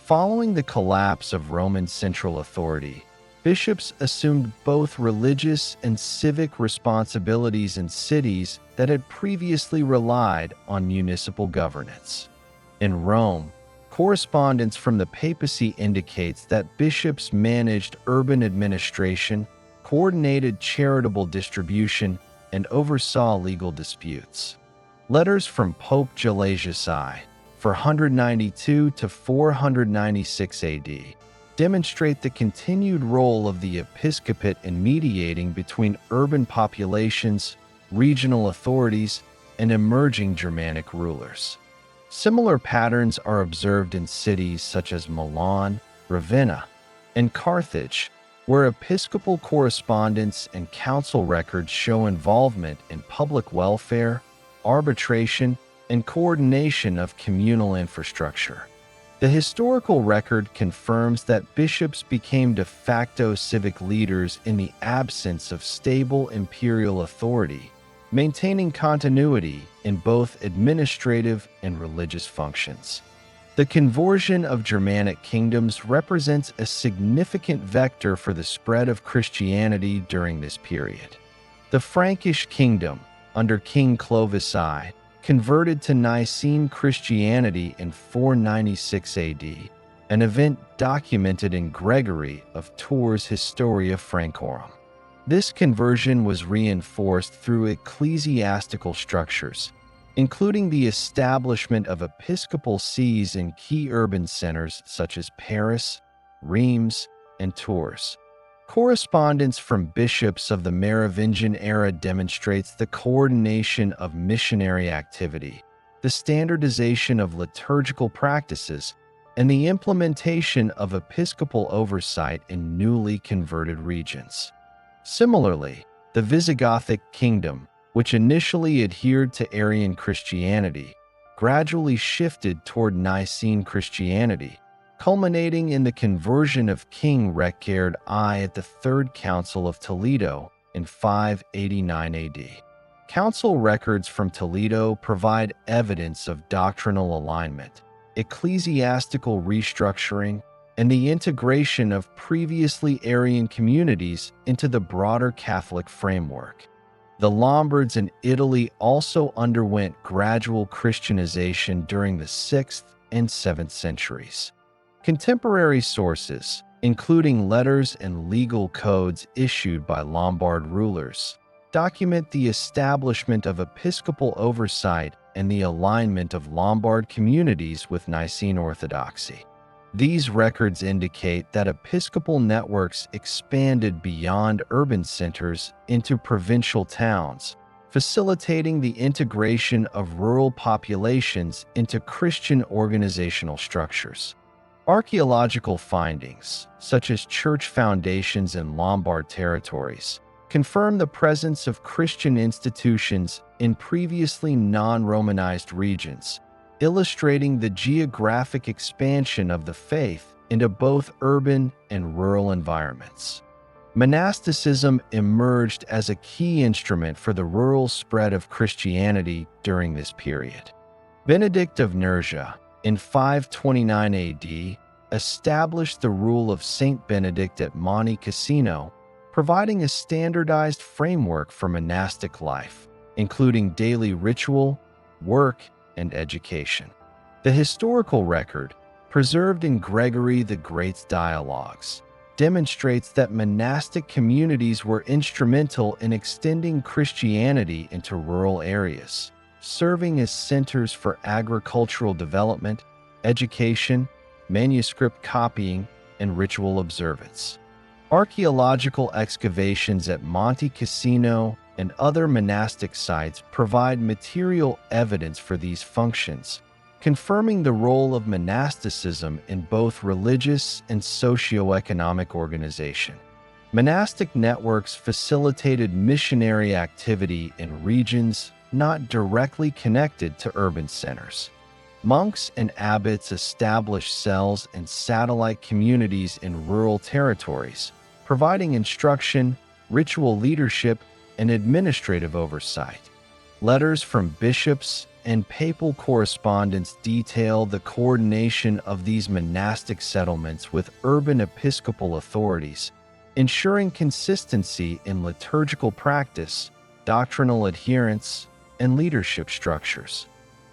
Following the collapse of Roman central authority, bishops assumed both religious and civic responsibilities in cities that had previously relied on municipal governance. In Rome, correspondence from the papacy indicates that bishops managed urban administration, coordinated charitable distribution, and oversaw legal disputes. Letters from Pope Gelasius I, 492 to 496 AD, demonstrate the continued role of the episcopate in mediating between urban populations, regional authorities, and emerging Germanic rulers. Similar patterns are observed in cities such as Milan, Ravenna, and Carthage, where episcopal correspondence and council records show involvement in public welfare, arbitration, and coordination of communal infrastructure. The historical record confirms that bishops became de facto civic leaders in the absence of stable imperial authority, maintaining continuity in both administrative and religious functions. The conversion of Germanic kingdoms represents a significant vector for the spread of Christianity during this period. The Frankish kingdom, under King Clovis I, converted to Nicene Christianity in 496 AD, an event documented in Gregory of Tours' Historia Francorum. This conversion was reinforced through ecclesiastical structures, including the establishment of episcopal sees in key urban centers such as Paris, Reims, and Tours. Correspondence from bishops of the Merovingian era demonstrates the coordination of missionary activity, the standardization of liturgical practices, and the implementation of episcopal oversight in newly converted regions. Similarly, the Visigothic kingdom, which initially adhered to Arian Christianity, gradually shifted toward Nicene Christianity, culminating in the conversion of King Reccared I at the Third Council of Toledo in 589 AD. Council records from Toledo provide evidence of doctrinal alignment, ecclesiastical restructuring, and the integration of previously Arian communities into the broader Catholic framework. The Lombards in Italy also underwent gradual Christianization during the 6th and 7th centuries. Contemporary sources, including letters and legal codes issued by Lombard rulers, document the establishment of episcopal oversight and the alignment of Lombard communities with Nicene orthodoxy. These records indicate that episcopal networks expanded beyond urban centers into provincial towns, facilitating the integration of rural populations into Christian organizational structures. Archaeological findings, such as church foundations in Lombard territories, confirm the presence of Christian institutions in previously non-Romanized regions, illustrating the geographic expansion of the faith into both urban and rural environments. Monasticism emerged as a key instrument for the rural spread of Christianity during this period. Benedict of Nursia, in 529 AD, established the rule of Saint Benedict at Monte Cassino, providing a standardized framework for monastic life, including daily ritual, work, and education. The historical record, preserved in Gregory the Great's dialogues, demonstrates that monastic communities were instrumental in extending Christianity into rural areas, serving as centers for agricultural development, education, manuscript copying, and ritual observance. Archaeological excavations at Monte Cassino and other monastic sites provide material evidence for these functions, confirming the role of monasticism in both religious and socio-economic organization. Monastic networks facilitated missionary activity in regions not directly connected to urban centers. Monks and abbots established cells and satellite communities in rural territories, providing instruction, ritual leadership, and administrative oversight. Letters from bishops and papal correspondence detail the coordination of these monastic settlements with urban episcopal authorities, ensuring consistency in liturgical practice, doctrinal adherence, and leadership structures.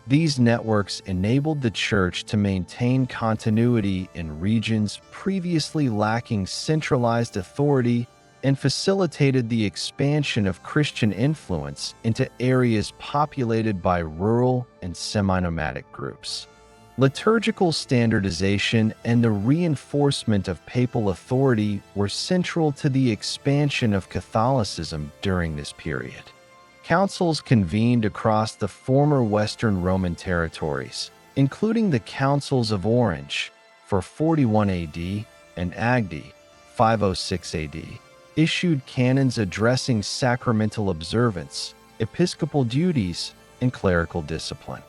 These networks enabled the Church to maintain continuity in regions previously lacking centralized authority and facilitated the expansion of Christian influence into areas populated by rural and semi-nomadic groups. Liturgical standardization and the reinforcement of papal authority were central to the expansion of Catholicism during this period. Councils convened across the former Western Roman territories, including the Councils of Orange for 41 AD and Agde 506 AD, issued canons addressing sacramental observance, episcopal duties, and clerical discipline.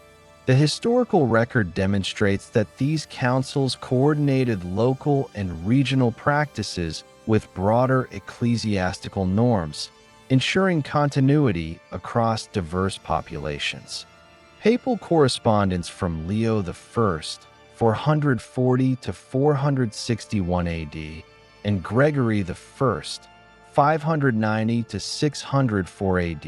The historical record demonstrates that these councils coordinated local and regional practices with broader ecclesiastical norms, ensuring continuity across diverse populations. Papal correspondence from Leo I, 440 to 461 AD, and Gregory I, 590 to 604 AD,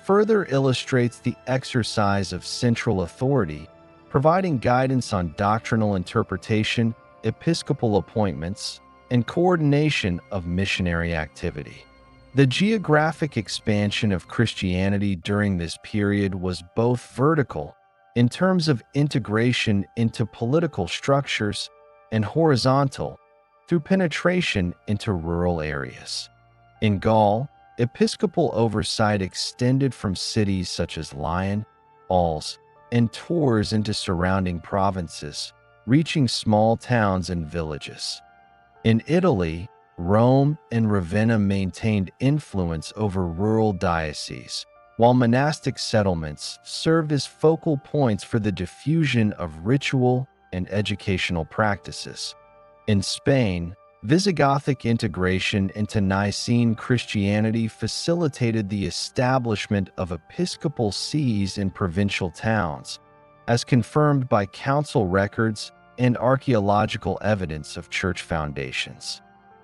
further illustrates the exercise of central authority, providing guidance on doctrinal interpretation, episcopal appointments, and coordination of missionary activity. The geographic expansion of Christianity during this period was both vertical, in terms of integration into political structures, and horizontal, through penetration into rural areas. In Gaul, episcopal oversight extended from cities such as Lyon, Arles, and Tours into surrounding provinces, reaching small towns and villages. In Italy, Rome and Ravenna maintained influence over rural dioceses, while monastic settlements served as focal points for the diffusion of ritual and educational practices. In Spain, Visigothic integration into Nicene Christianity facilitated the establishment of episcopal sees in provincial towns, as confirmed by council records and archaeological evidence of church foundations.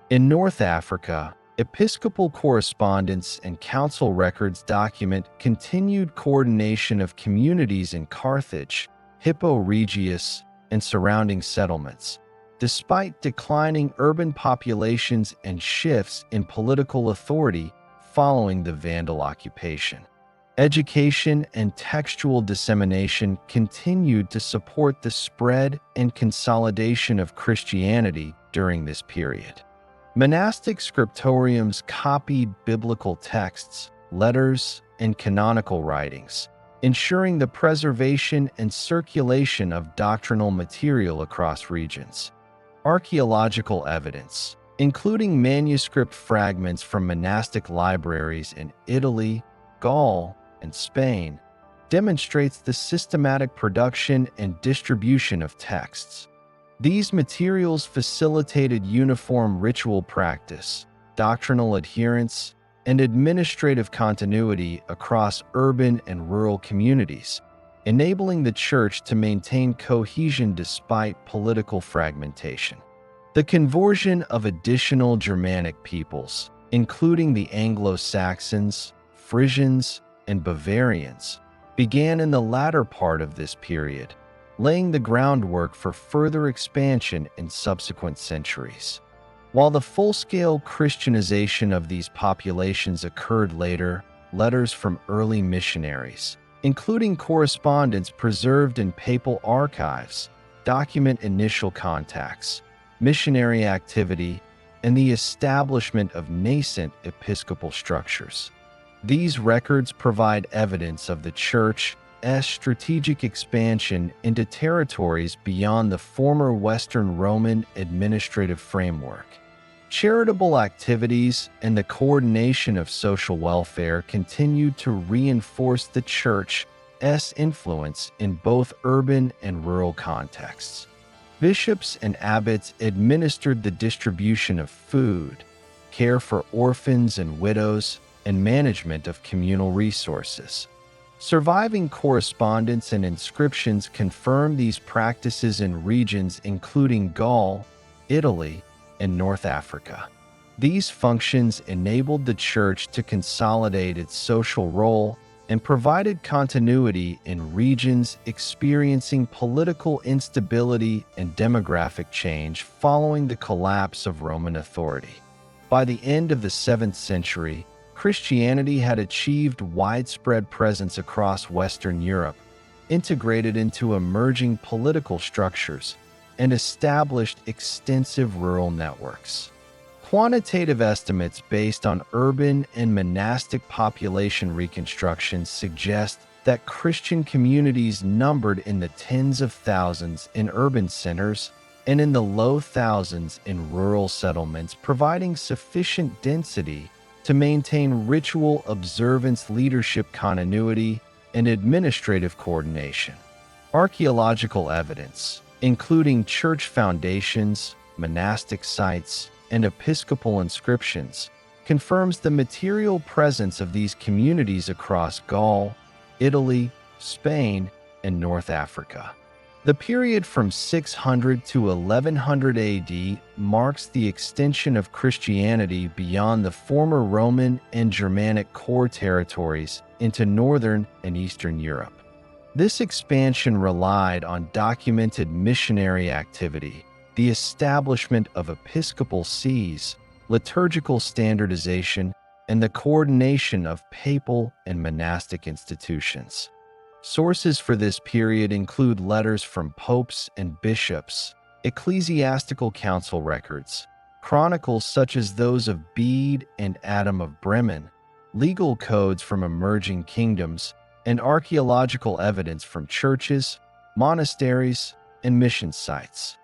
In North Africa, episcopal correspondence and council records document continued coordination of communities in Carthage, Hippo Regius, and surrounding settlements, despite declining urban populations and shifts in political authority following the Vandal occupation. Education and textual dissemination continued to support the spread and consolidation of Christianity during this period. Monastic scriptoriums copied biblical texts, letters, and canonical writings, ensuring the preservation and circulation of doctrinal material across regions. Archaeological evidence, including manuscript fragments from monastic libraries in Italy, Gaul, and Spain, demonstrates the systematic production and distribution of texts. These materials facilitated uniform ritual practice, doctrinal adherence, and administrative continuity across urban and rural communities, enabling the Church to maintain cohesion despite political fragmentation. The conversion of additional Germanic peoples, including the Anglo-Saxons, Frisians, and Bavarians, began in the latter part of this period, laying the groundwork for further expansion in subsequent centuries. While the full-scale Christianization of these populations occurred later, letters from early missionaries, including correspondence preserved in papal archives, document initial contacts, missionary activity, and the establishment of nascent episcopal structures. These records provide evidence of the Church's strategic expansion into territories beyond the former Western Roman administrative framework. Charitable activities and the coordination of social welfare continued to reinforce the Church's influence in both urban and rural contexts. Bishops and abbots administered the distribution of food, care for orphans and widows, and management of communal resources. Surviving correspondence and inscriptions confirm these practices in regions including Gaul, Italy, and North Africa. These functions enabled the Church to consolidate its social role and provided continuity in regions experiencing political instability and demographic change following the collapse of Roman authority. By the end of the 7th century, Christianity had achieved widespread presence across Western Europe, integrated into emerging political structures, and established extensive rural networks. Quantitative estimates based on urban and monastic population reconstructions suggest that Christian communities numbered in the tens of thousands in urban centers and in the low thousands in rural settlements, providing sufficient density to maintain ritual observance, leadership continuity, and administrative coordination. Archaeological evidence, including church foundations, monastic sites, and episcopal inscriptions, confirms the material presence of these communities across Gaul, Italy, Spain, and North Africa. The period from 600 to 1100 AD marks the extension of Christianity beyond the former Roman and Germanic core territories into Northern and Eastern Europe. This expansion relied on documented missionary activity, the establishment of episcopal sees, liturgical standardization, and the coordination of papal and monastic institutions. Sources for this period include letters from popes and bishops, ecclesiastical council records, chronicles such as those of Bede and Adam of Bremen, legal codes from emerging kingdoms, and archaeological evidence from churches, monasteries, and mission sites.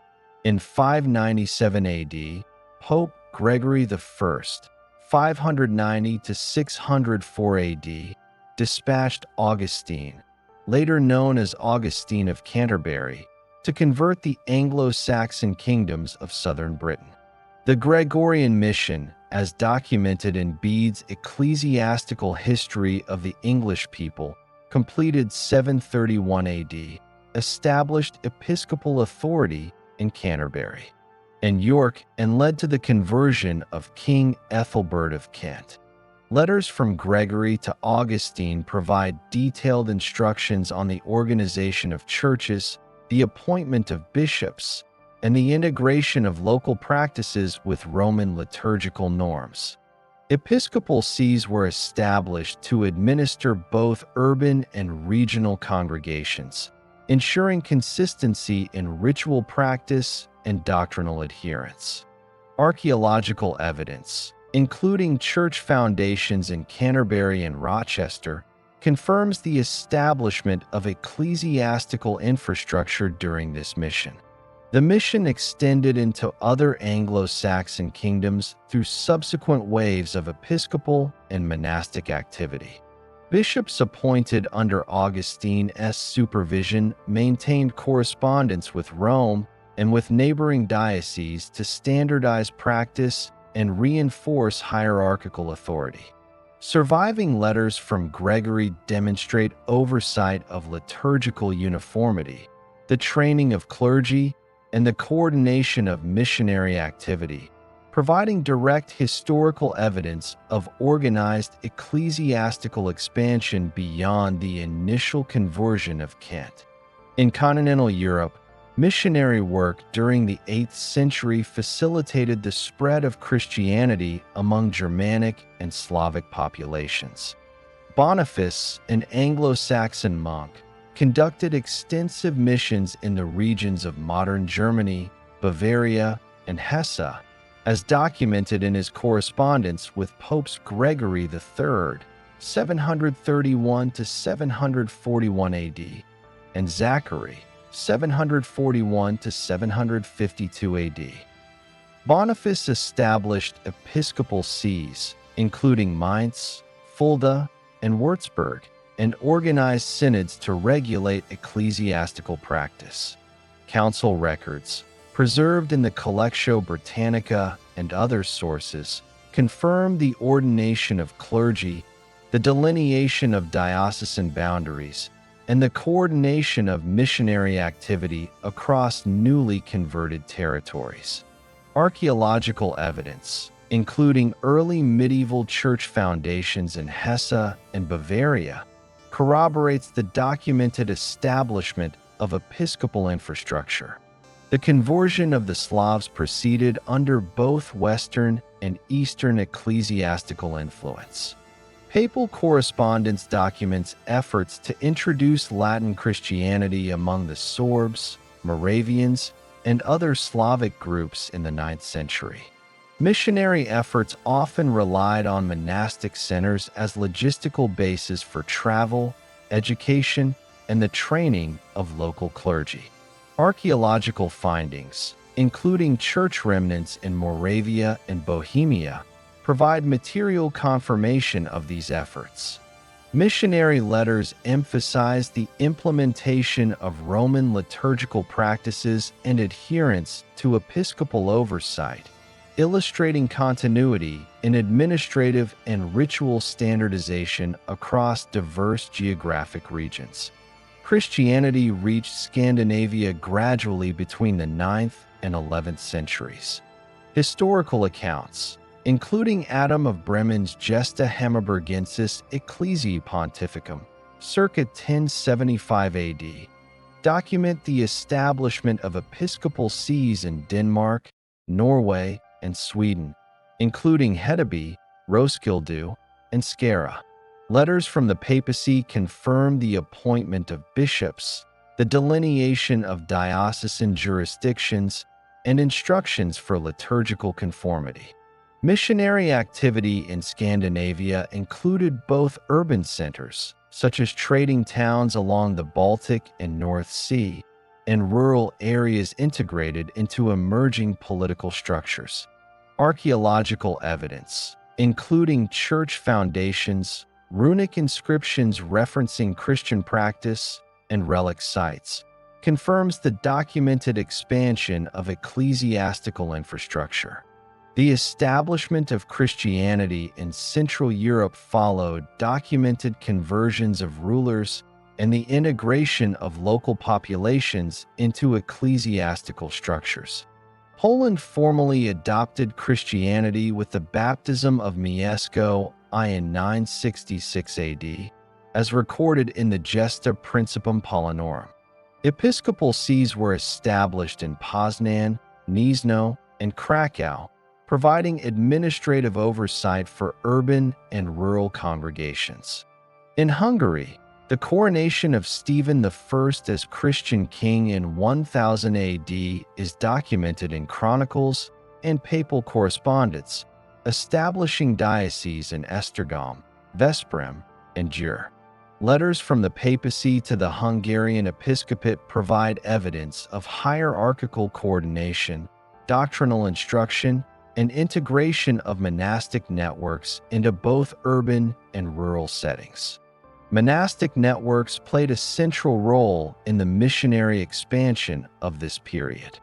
In 597 AD, Pope Gregory I, 590 to 604 AD, dispatched Augustine, later known as Augustine of Canterbury, to convert the Anglo-Saxon kingdoms of southern Britain. The Gregorian mission, as documented in Bede's Ecclesiastical History of the English People, completed 731 AD, established episcopal authority in Canterbury and York and led to the conversion of King Ethelbert of Kent. Letters from Gregory to Augustine provide detailed instructions on the organization of churches, the appointment of bishops, and the integration of local practices with Roman liturgical norms. Episcopal sees were established to administer both urban and regional congregations, ensuring consistency in ritual practice and doctrinal adherence. Archaeological evidence, including church foundations in Canterbury and Rochester, confirms the establishment of ecclesiastical infrastructure during this mission. The mission extended into other Anglo-Saxon kingdoms through subsequent waves of episcopal and monastic activity. Bishops appointed under Augustine's supervision maintained correspondence with Rome and with neighboring dioceses to standardize practice and reinforce hierarchical authority. Surviving letters from Gregory demonstrate oversight of liturgical uniformity, the training of clergy, and the coordination of missionary activity, providing direct historical evidence of organized ecclesiastical expansion beyond the initial conversion of Kent. In continental Europe, missionary work during the 8th century facilitated the spread of Christianity among Germanic and Slavic populations. Boniface, an Anglo-Saxon monk, conducted extensive missions in the regions of modern Germany, Bavaria, and Hesse, as documented in his correspondence with Popes Gregory III, 731 to 741 AD, and Zachary, 741 to 752 AD. Boniface established episcopal sees, including Mainz, Fulda, and Würzburg, and organized synods to regulate ecclesiastical practice. Council records, preserved in the Collectio Britannica and other sources, confirm the ordination of clergy, the delineation of diocesan boundaries, and the coordination of missionary activity across newly converted territories. Archaeological evidence, including early medieval church foundations in Hesse and Bavaria, corroborates the documented establishment of episcopal infrastructure. The conversion of the Slavs proceeded under both Western and Eastern ecclesiastical influence. Papal correspondence documents efforts to introduce Latin Christianity among the Sorbs, Moravians, and other Slavic groups in the 9th century. Missionary efforts often relied on monastic centers as logistical bases for travel, education, and the training of local clergy. Archaeological findings, including church remnants in Moravia and Bohemia, provide material confirmation of these efforts. Missionary letters emphasize the implementation of Roman liturgical practices and adherence to episcopal oversight, illustrating continuity in administrative and ritual standardization across diverse geographic regions. Christianity reached Scandinavia gradually between the 9th and 11th centuries. Historical accounts, including Adam of Bremen's Gesta Hammerbergensis Ecclesiae Pontificum, circa 1075 AD, document the establishment of episcopal sees in Denmark, Norway, and Sweden, including Hedeby, Roskilde, and Skara. Letters from the papacy confirm the appointment of bishops, the delineation of diocesan jurisdictions, and instructions for liturgical conformity. Missionary activity in Scandinavia included both urban centers, such as trading towns along the Baltic and North Sea, and rural areas integrated into emerging political structures. Archaeological evidence, including church foundations, runic inscriptions referencing Christian practice, and relic sites, confirms the documented expansion of ecclesiastical infrastructure. The establishment of Christianity in Central Europe followed documented conversions of rulers and the integration of local populations into ecclesiastical structures. Poland formally adopted Christianity with the baptism of Mieszko I in 966 AD, as recorded in the Gesta Principum Paulinorum. Episcopal sees were established in Poznan, Gniezno, and Krakow, providing administrative oversight for urban and rural congregations. In Hungary, the coronation of Stephen I as Christian king in 1000 AD is documented in chronicles and papal correspondence, establishing dioceses in Esztergom, Veszprém, and Győr. Letters from the papacy to the Hungarian episcopate provide evidence of hierarchical coordination, doctrinal instruction, and integration of monastic networks into both urban and rural settings. Monastic networks played a central role in the missionary expansion of this period.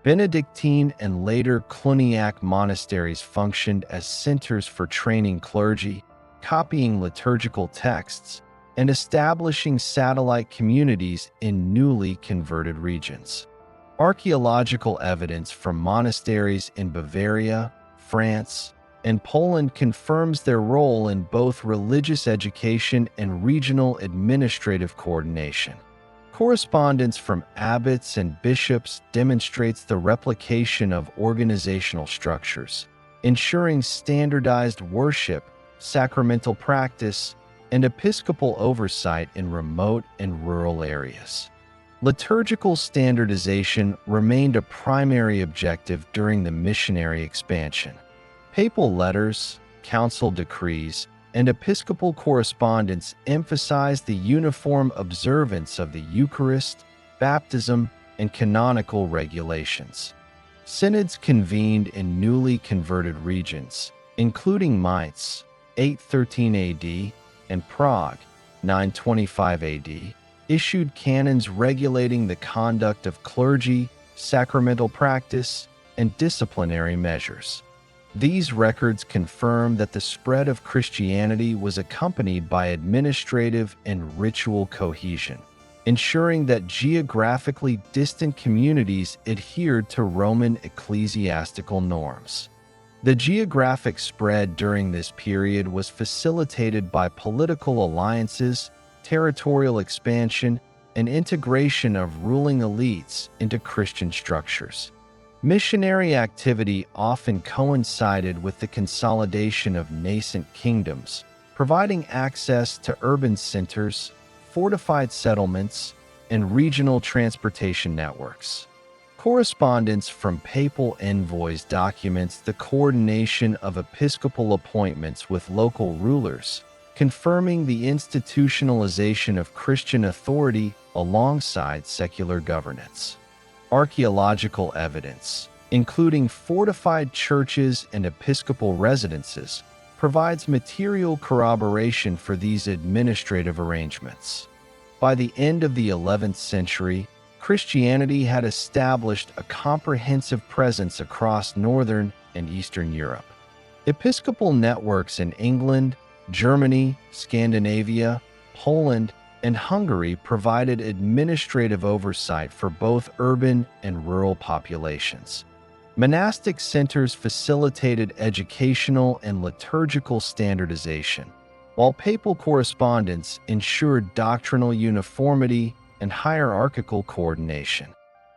Benedictine and later Cluniac monasteries functioned as centers for training clergy, copying liturgical texts, and establishing satellite communities in newly converted regions. Archaeological evidence from monasteries in Bavaria, France, and Poland confirms their role in both religious education and regional administrative coordination. Correspondence from abbots and bishops demonstrates the replication of organizational structures, ensuring standardized worship, sacramental practice, and episcopal oversight in remote and rural areas. Liturgical standardization remained a primary objective during the missionary expansion. Papal letters, council decrees, and episcopal correspondence emphasized the uniform observance of the Eucharist, baptism, and canonical regulations. Synods convened in newly converted regions, including Mainz, 813 AD, and Prague, 925 AD, issued canons regulating the conduct of clergy, sacramental practice, and disciplinary measures. These records confirm that the spread of Christianity was accompanied by administrative and ritual cohesion, ensuring that geographically distant communities adhered to Roman ecclesiastical norms. The geographic spread during this period was facilitated by political alliances, territorial expansion, and integration of ruling elites into Christian structures. Missionary activity often coincided with the consolidation of nascent kingdoms, providing access to urban centers, fortified settlements, and regional transportation networks. Correspondence from papal envoys documents the coordination of episcopal appointments with local rulers, confirming the institutionalization of Christian authority alongside secular governance. Archaeological evidence, including fortified churches and episcopal residences, provides material corroboration for these administrative arrangements. By the end of the 11th century, Christianity had established a comprehensive presence across Northern and Eastern Europe. Episcopal networks in England, Germany, Scandinavia, Poland, and Hungary provided administrative oversight for both urban and rural populations. Monastic centers facilitated educational and liturgical standardization, while papal correspondence ensured doctrinal uniformity and hierarchical coordination.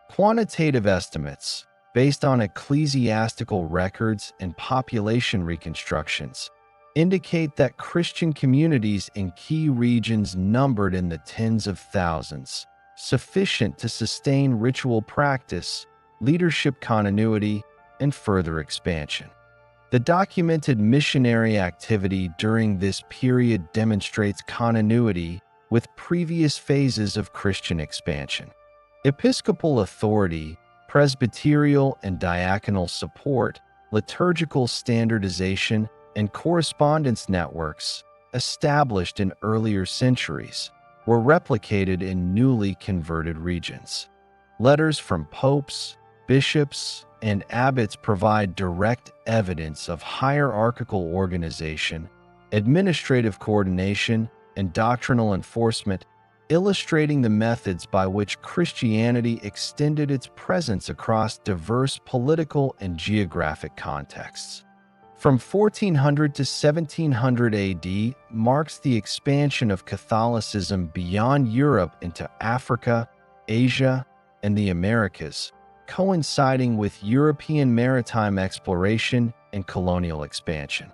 Quantitative estimates, based on ecclesiastical records and population reconstructions, indicate that Christian communities in key regions numbered in the tens of thousands, sufficient to sustain ritual practice, leadership continuity, and further expansion. The documented missionary activity during this period demonstrates continuity with previous phases of Christian expansion. Episcopal authority, presbyterial and diaconal support, liturgical standardization, and correspondence networks, established in earlier centuries, were replicated in newly converted regions. Letters from popes, bishops, and abbots provide direct evidence of hierarchical organization, administrative coordination, and doctrinal enforcement, illustrating the methods by which Christianity extended its presence across diverse political and geographic contexts. From 1400 to 1700 AD marks the expansion of Catholicism beyond Europe into Africa, Asia, and the Americas, coinciding with European maritime exploration and colonial expansion.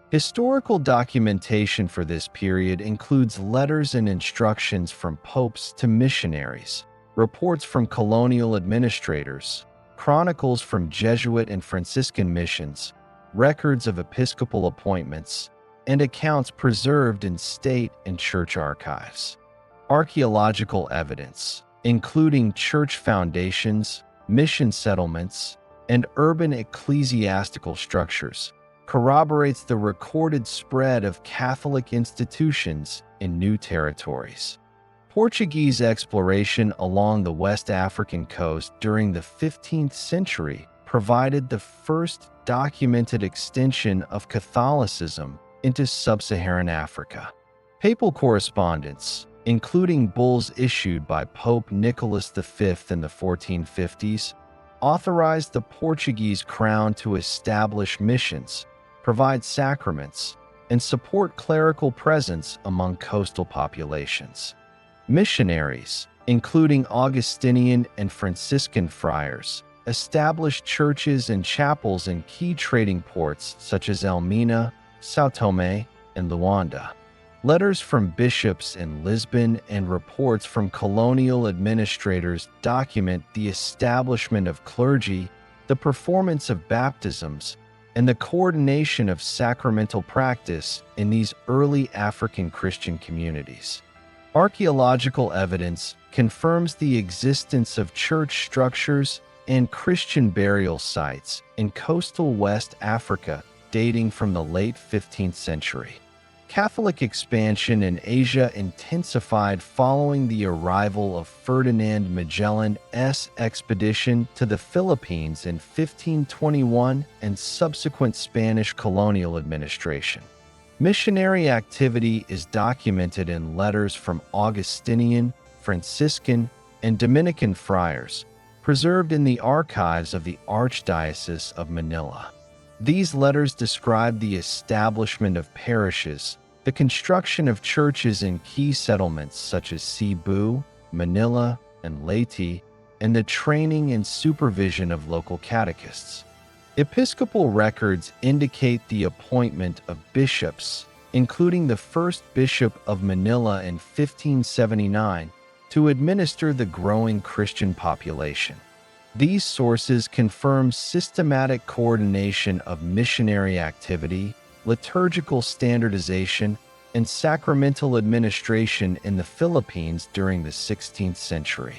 Historical documentation for this period includes letters and instructions from popes to missionaries, reports from colonial administrators, chronicles from Jesuit and Franciscan missions, records of episcopal appointments, and accounts preserved in state and church archives. Archaeological evidence, including church foundations, mission settlements, and urban ecclesiastical structures, corroborates the recorded spread of Catholic institutions in new territories. Portuguese exploration along the West African coast during the 15th century provided the first documented extension of Catholicism into sub-Saharan Africa. Papal correspondence, including bulls issued by Pope Nicholas V in the 1450s, authorized the Portuguese crown to establish missions, provide sacraments, and support clerical presence among coastal populations. Missionaries, including Augustinian and Franciscan friars, established churches and chapels in key trading ports such as Elmina, São Tomé, and Luanda. Letters from bishops in Lisbon and reports from colonial administrators document the establishment of clergy, the performance of baptisms, and the coordination of sacramental practice in these early African Christian communities. Archaeological evidence confirms the existence of church structures and Christian burial sites in coastal West Africa dating from the late 15th century. Catholic expansion in Asia intensified following the arrival of Ferdinand Magellan's expedition to the Philippines in 1521 and subsequent Spanish colonial administration. Missionary activity is documented in letters from Augustinian, Franciscan, and Dominican friars, preserved in the archives of the Archdiocese of Manila. These letters describe the establishment of parishes, the construction of churches in key settlements such as Cebu, Manila, and Leyte, and the training and supervision of local catechists. Episcopal records indicate the appointment of bishops, including the first bishop of Manila in 1579, to administer the growing Christian population. These sources confirm systematic coordination of missionary activity, liturgical standardization, and sacramental administration in the Philippines during the 16th century.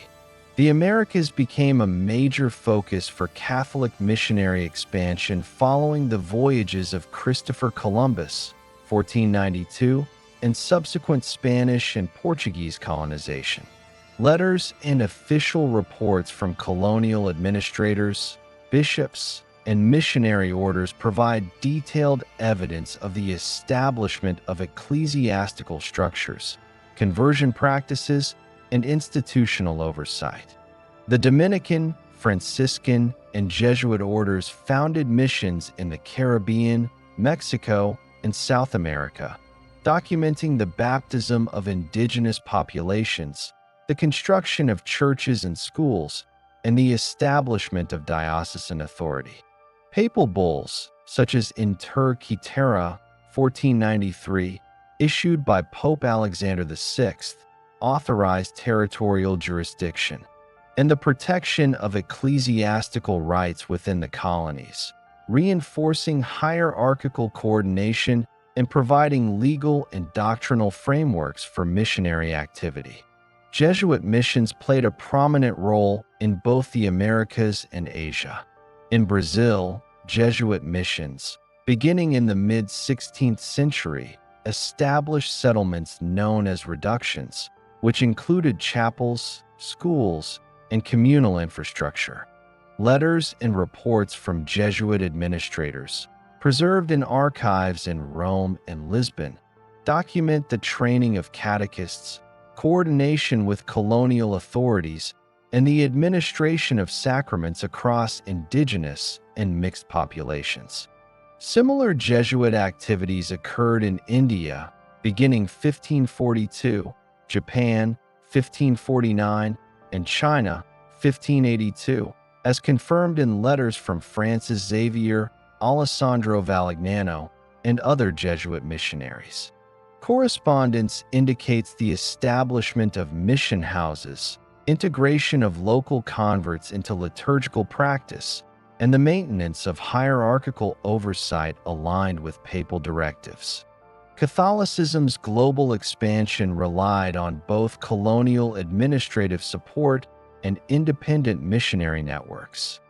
The Americas became a major focus for Catholic missionary expansion following the voyages of Christopher Columbus, 1492, and subsequent Spanish and Portuguese colonization. Letters and official reports from colonial administrators, bishops, and missionary orders provide detailed evidence of the establishment of ecclesiastical structures, conversion practices, and institutional oversight. The Dominican, Franciscan, and Jesuit orders founded missions in the Caribbean, Mexico, and South America, documenting the baptism of indigenous populations, the construction of churches and schools, and the establishment of diocesan authority. Papal bulls, such as Inter Caetera, 1493, issued by Pope Alexander VI, authorized territorial jurisdiction and the protection of ecclesiastical rights within the colonies, reinforcing hierarchical coordination and providing legal and doctrinal frameworks for missionary activity. Jesuit missions played a prominent role in both the Americas and Asia. In Brazil, Jesuit missions, beginning in the mid-16th century, established settlements known as reductions, which included chapels, schools, and communal infrastructure. Letters and reports from Jesuit administrators, preserved in archives in Rome and Lisbon, document the training of catechists, coordination with colonial authorities, and the administration of sacraments across indigenous and mixed populations. Similar Jesuit activities occurred in India beginning 1542, Japan 1549, and China 1582, as confirmed in letters from Francis Xavier, Alessandro Valignano, and other Jesuit missionaries. Correspondence indicates the establishment of mission houses, integration of local converts into liturgical practice, and the maintenance of hierarchical oversight aligned with papal directives. Catholicism's global expansion relied on both colonial administrative support and independent missionary networks.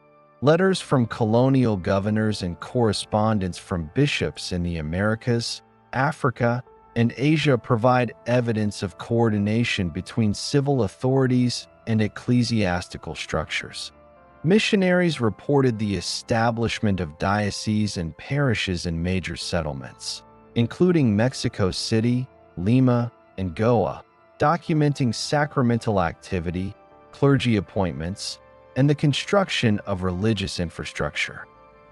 Letters from colonial governors and correspondence from bishops in the Americas, Africa, and Asia provide evidence of coordination between civil authorities and ecclesiastical structures. Missionaries reported the establishment of dioceses and parishes in major settlements, including Mexico City, Lima, and Goa, documenting sacramental activity, clergy appointments, and the construction of religious infrastructure.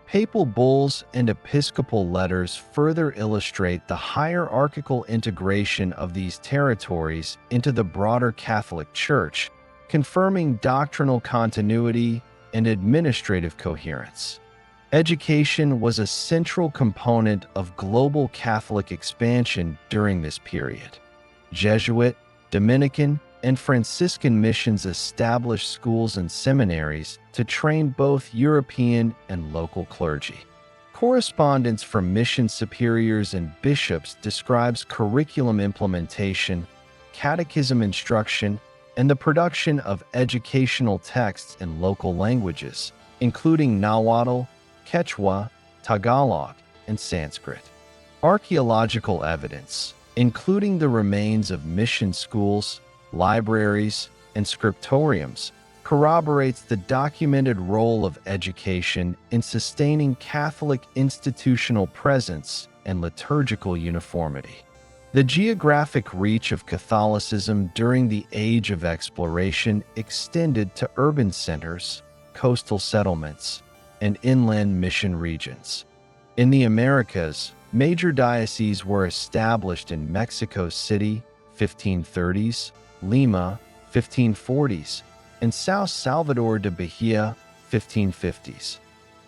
Papal bulls and episcopal letters further illustrate the hierarchical integration of these territories into the broader Catholic Church, confirming doctrinal continuity and administrative coherence. Education was a central component of global Catholic expansion during this period. Jesuit, Dominican, and Franciscan missions established schools and seminaries to train both European and local clergy. Correspondence from mission superiors and bishops describes curriculum implementation, catechism instruction, and the production of educational texts in local languages, including Nahuatl, Quechua, Tagalog, and Sanskrit. Archaeological evidence, including the remains of mission schools, libraries, and scriptoriums, corroborates the documented role of education in sustaining Catholic institutional presence and liturgical uniformity. The geographic reach of Catholicism during the Age of Exploration extended to urban centers, coastal settlements, and inland mission regions. In the Americas, major dioceses were established in Mexico City, 1530s, Lima, 1540s, and Sao Salvador de Bahia, 1550s.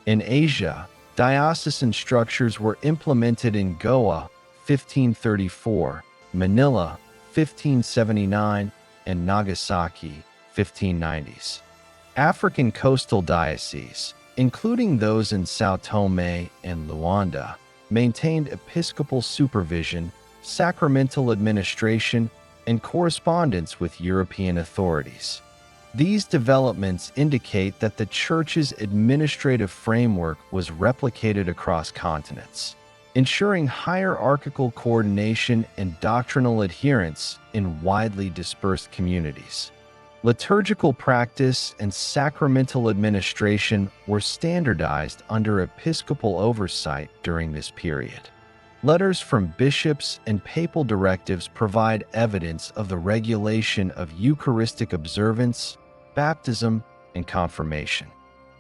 In Asia, diocesan structures were implemented in Goa, 1534, Manila, 1579, and Nagasaki, 1590s. African coastal dioceses, including those in São Tomé and Luanda, maintained episcopal supervision, sacramental administration, and correspondence with European authorities. These developments indicate that the Church's administrative framework was replicated across continents, ensuring hierarchical coordination and doctrinal adherence in widely dispersed communities. Liturgical practice and sacramental administration were standardized under episcopal oversight during this period. Letters from bishops and papal directives provide evidence of the regulation of Eucharistic observance, baptism, and confirmation.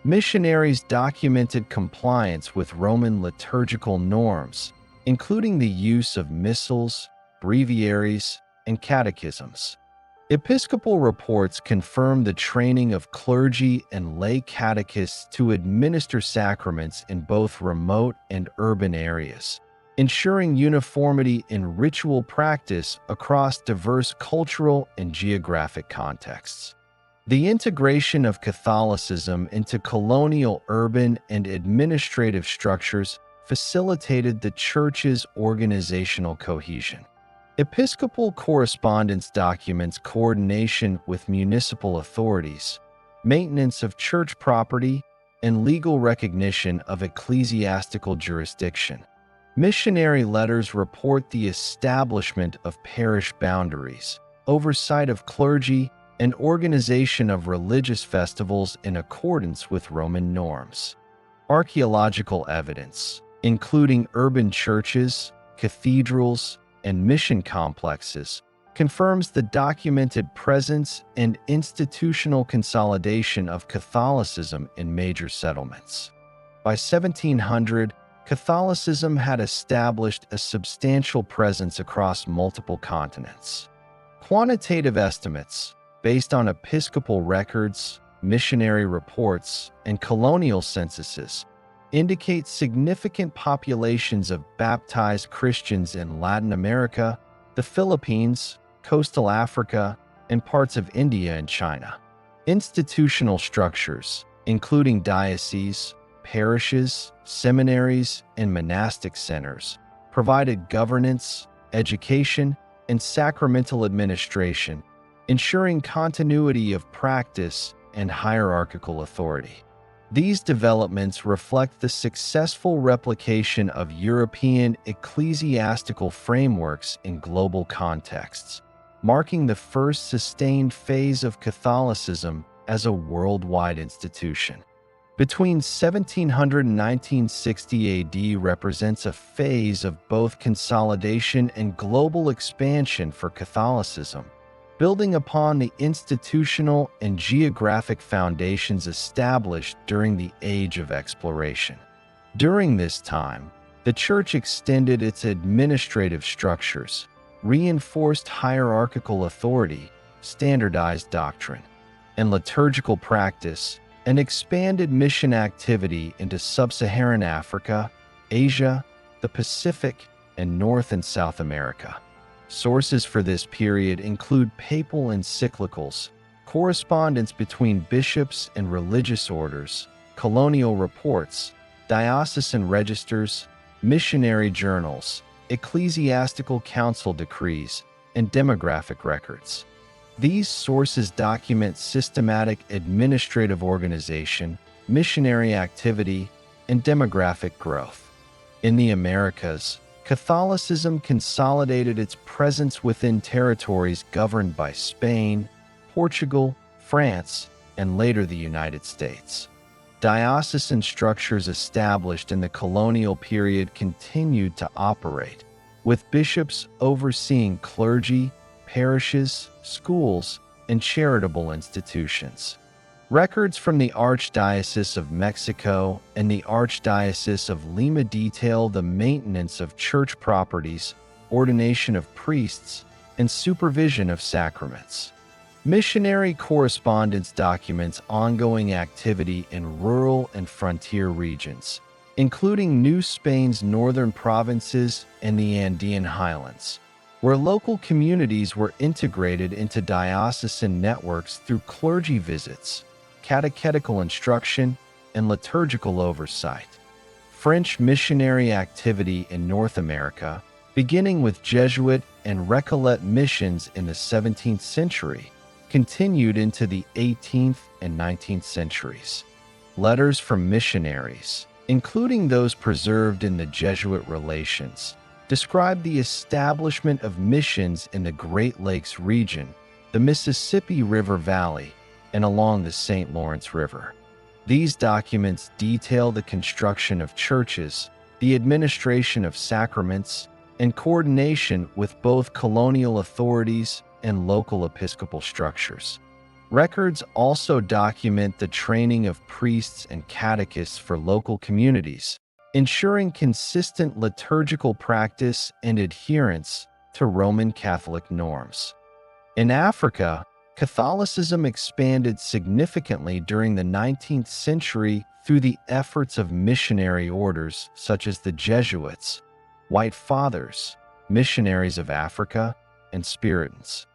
Missionaries documented compliance with Roman liturgical norms, including the use of missals, breviaries, and catechisms. Episcopal reports confirm the training of clergy and lay catechists to administer sacraments in both remote and urban areas, ensuring uniformity in ritual practice across diverse cultural and geographic contexts. The integration of Catholicism into colonial urban and administrative structures facilitated the Church's organizational cohesion. Episcopal correspondence documents coordination with municipal authorities, maintenance of church property, and legal recognition of ecclesiastical jurisdiction. Missionary letters report the establishment of parish boundaries, oversight of clergy, and organization of religious festivals in accordance with Roman norms. Archaeological evidence, including urban churches, cathedrals, and mission complexes, confirms the documented presence and institutional consolidation of Catholicism in major settlements. By 1700, Catholicism had established a substantial presence across multiple continents. Quantitative estimates, based on episcopal records, missionary reports, and colonial censuses, indicate significant populations of baptized Christians in Latin America, the Philippines, coastal Africa, and parts of India and China. Institutional structures, including dioceses, parishes, seminaries, and monastic centers, provided governance, education, and sacramental administration, ensuring continuity of practice and hierarchical authority. These developments reflect the successful replication of European ecclesiastical frameworks in global contexts, marking the first sustained phase of Catholicism as a worldwide institution. Between 1700 and 1960 AD represents a phase of both consolidation and global expansion for Catholicism, building upon the institutional and geographic foundations established during the Age of Exploration. During this time, the Church extended its administrative structures, reinforced hierarchical authority, standardized doctrine, and liturgical practice, and expanded mission activity into sub-Saharan Africa, Asia, the Pacific, and North and South America. Sources for this period include papal encyclicals, correspondence between bishops and religious orders, colonial reports, diocesan registers, missionary journals, ecclesiastical council decrees, and demographic records. These sources document systematic administrative organization, missionary activity, and demographic growth. In the Americas, Catholicism consolidated its presence within territories governed by Spain, Portugal, France, and later the United States. Diocesan structures established in the colonial period continued to operate, with bishops overseeing clergy, parishes, schools, and charitable institutions. Records from the Archdiocese of Mexico and the Archdiocese of Lima detail the maintenance of church properties, ordination of priests, and supervision of sacraments. Missionary correspondence documents ongoing activity in rural and frontier regions, including New Spain's northern provinces and the Andean highlands, where local communities were integrated into diocesan networks through clergy visits, catechetical instruction, and liturgical oversight. French missionary activity in North America, beginning with Jesuit and Recollet missions in the 17th century, continued into the 18th and 19th centuries. Letters from missionaries, including those preserved in the Jesuit Relations, describe the establishment of missions in the Great Lakes region, the Mississippi River Valley, and along the St. Lawrence River. These documents detail the construction of churches, the administration of sacraments, and coordination with both colonial authorities and local episcopal structures. Records also document the training of priests and catechists for local communities, ensuring consistent liturgical practice and adherence to Roman Catholic norms. In Africa, Catholicism expanded significantly during the 19th century through the efforts of missionary orders such as the Jesuits, White Fathers, Missionaries of Africa, and Spiritans.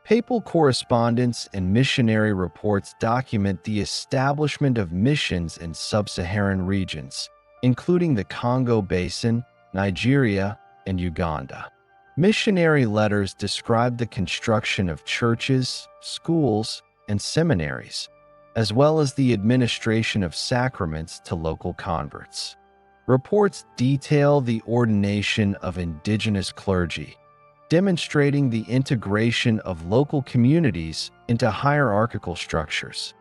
Papal correspondence and missionary reports document the establishment of missions in sub-Saharan regions, including the Congo Basin, Nigeria, and Uganda. Missionary letters describe the construction of churches, schools, and seminaries, as well as the administration of sacraments to local converts. Reports detail the ordination of indigenous clergy, demonstrating the integration of local communities into hierarchical structures.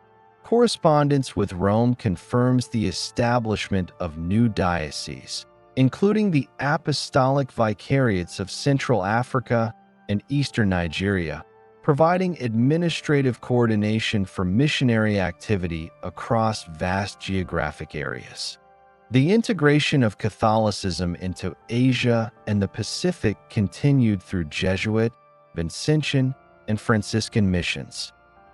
Correspondence with Rome confirms the establishment of new dioceses, including the Apostolic Vicariates of Central Africa and Eastern Nigeria, providing administrative coordination for missionary activity across vast geographic areas. The integration of Catholicism into Asia and the Pacific continued through Jesuit, Vincentian, and Franciscan missions.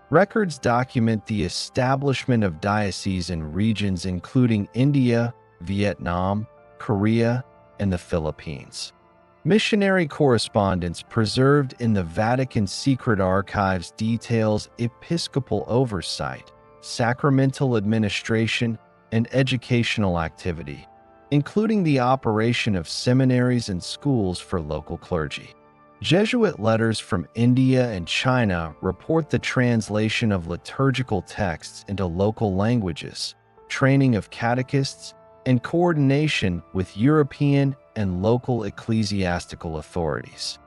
Records document the establishment of dioceses in regions including India, Vietnam, Korea, and the Philippines. Missionary correspondence preserved in the Vatican secret archives details episcopal oversight, sacramental administration, and educational activity, including the operation of seminaries and schools for local clergy. Jesuit letters from India and China report the translation of liturgical texts into local languages, training of catechists, and coordination with European and local ecclesiastical authorities.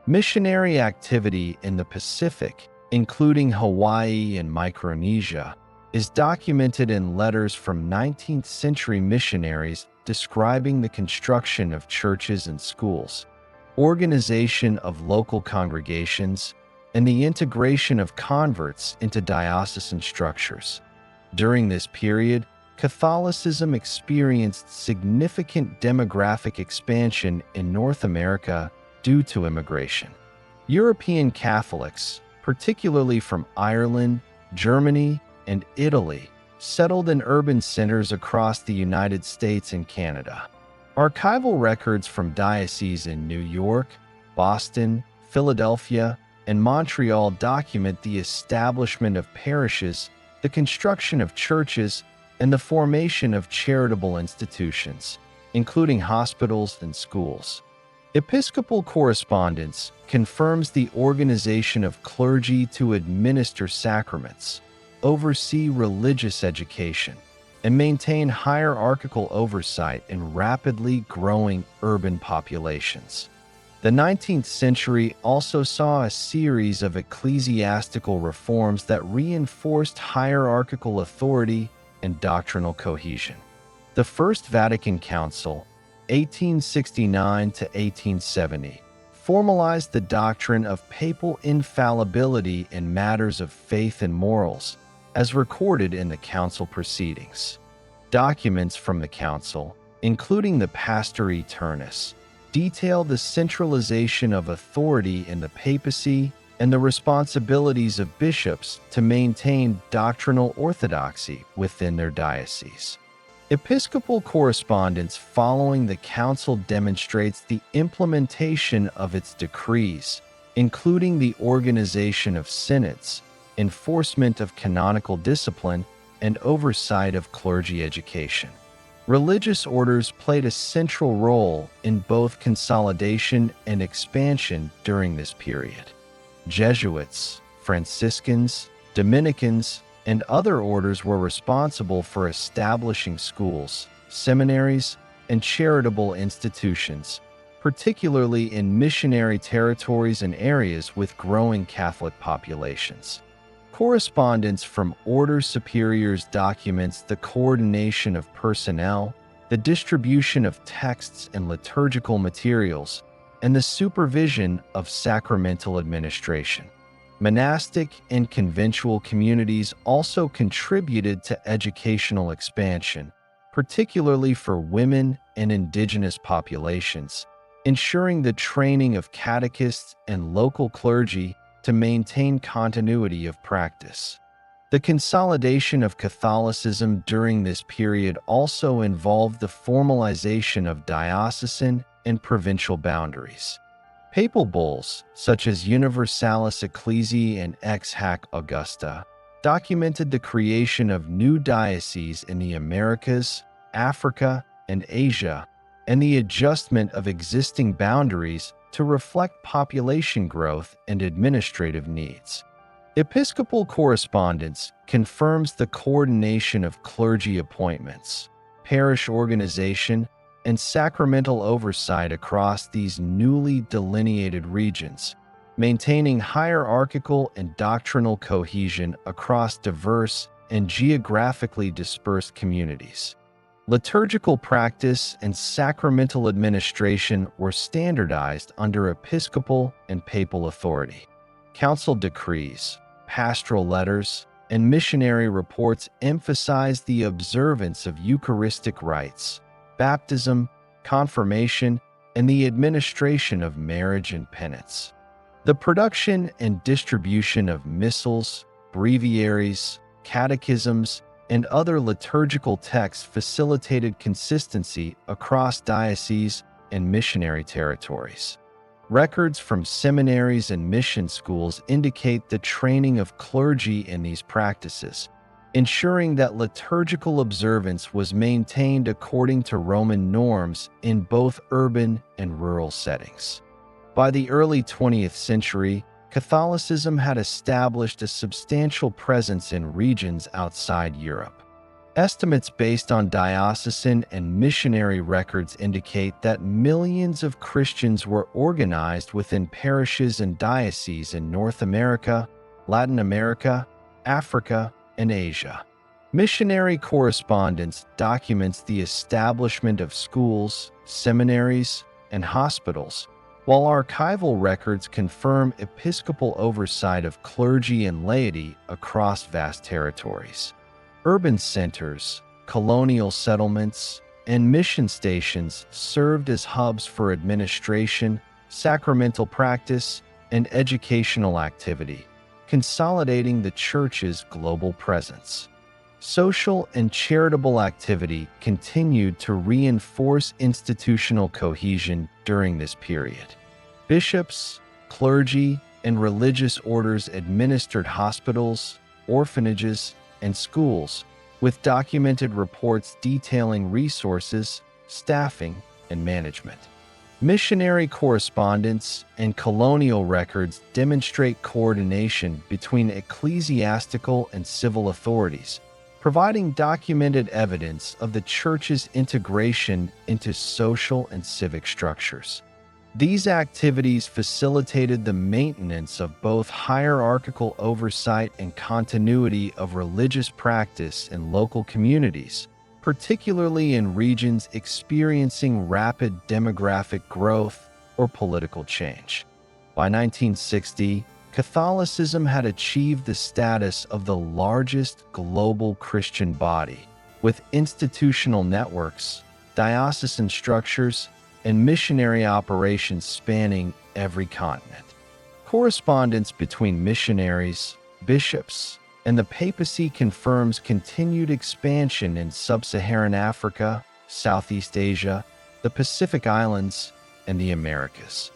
Missionary activity in the Pacific, including Hawaii and Micronesia, is documented in letters from 19th century missionaries describing the construction of churches and schools, organization of local congregations, and the integration of converts into diocesan structures. During this period, Catholicism experienced significant demographic expansion in North America due to immigration. European Catholics, particularly from Ireland, Germany, and Italy, settled in urban centers across the United States and Canada. Archival records from dioceses in New York, Boston, Philadelphia, and Montreal document the establishment of parishes, the construction of churches, and the formation of charitable institutions, including hospitals and schools. Episcopal correspondence confirms the organization of clergy to administer sacraments, oversee religious education, and maintain hierarchical oversight in rapidly growing urban populations. The 19th century also saw a series of ecclesiastical reforms that reinforced hierarchical authority and doctrinal cohesion. The First Vatican Council, 1869 to 1870, formalized the doctrine of papal infallibility in matters of faith and morals, as recorded in the council proceedings. Documents from the council, including the Pastor Aeternus, detail the centralization of authority in the papacy and the responsibilities of bishops to maintain doctrinal orthodoxy within their diocese. Episcopal correspondence following the council demonstrates the implementation of its decrees, including the organization of synods, enforcement of canonical discipline, and oversight of clergy education. Religious orders played a central role in both consolidation and expansion during this period. Jesuits, Franciscans, Dominicans, and other orders were responsible for establishing schools, seminaries, and charitable institutions, particularly in missionary territories and areas with growing Catholic populations. Correspondence from orders superiors documents the coordination of personnel, the distribution of texts and liturgical materials, and the supervision of sacramental administration. Monastic and conventual communities also contributed to educational expansion, particularly for women and indigenous populations, ensuring the training of catechists and local clergy to maintain continuity of practice. The consolidation of Catholicism during this period also involved the formalization of diocesan and provincial boundaries. Papal bulls, such as Universalis Ecclesiae and Ex Hac Augusta, documented the creation of new dioceses in the Americas, Africa, and Asia, and the adjustment of existing boundaries to reflect population growth and administrative needs. Episcopal correspondence confirms the coordination of clergy appointments, parish organization, and sacramental oversight across these newly delineated regions, maintaining hierarchical and doctrinal cohesion across diverse and geographically dispersed communities. Liturgical practice and sacramental administration were standardized under episcopal and papal authority. Council decrees, pastoral letters, and missionary reports emphasized the observance of Eucharistic rites, baptism, confirmation, and the administration of marriage and penance. The production and distribution of missals, breviaries, catechisms, and other liturgical texts facilitated consistency across dioceses and missionary territories. Records from seminaries and mission schools indicate the training of clergy in these practices, ensuring that liturgical observance was maintained according to Roman norms in both urban and rural settings. By the early 20th century, Catholicism had established a substantial presence in regions outside Europe. Estimates based on diocesan and missionary records indicate that millions of Christians were organized within parishes and dioceses in North America, Latin America, Africa, and Asia. Missionary correspondence documents the establishment of schools, seminaries, and hospitals, while archival records confirm episcopal oversight of clergy and laity across vast territories. Urban centers, colonial settlements, and mission stations served as hubs for administration, sacramental practice, and educational activity, consolidating the Church's global presence. Social and charitable activity continued to reinforce institutional cohesion during this period. Bishops, clergy, and religious orders administered hospitals, orphanages, and schools, with documented reports detailing resources, staffing, and management. Missionary correspondence and colonial records demonstrate coordination between ecclesiastical and civil authorities, providing documented evidence of the Church's integration into social and civic structures. These activities facilitated the maintenance of both hierarchical oversight and continuity of religious practice in local communities, particularly in regions experiencing rapid demographic growth or political change. By 1960, Catholicism had achieved the status of the largest global Christian body, with institutional networks, diocesan structures, and missionary operations spanning every continent. Correspondence between missionaries, bishops, and the papacy confirms continued expansion in sub-Saharan Africa, Southeast Asia, the Pacific Islands, and the Americas.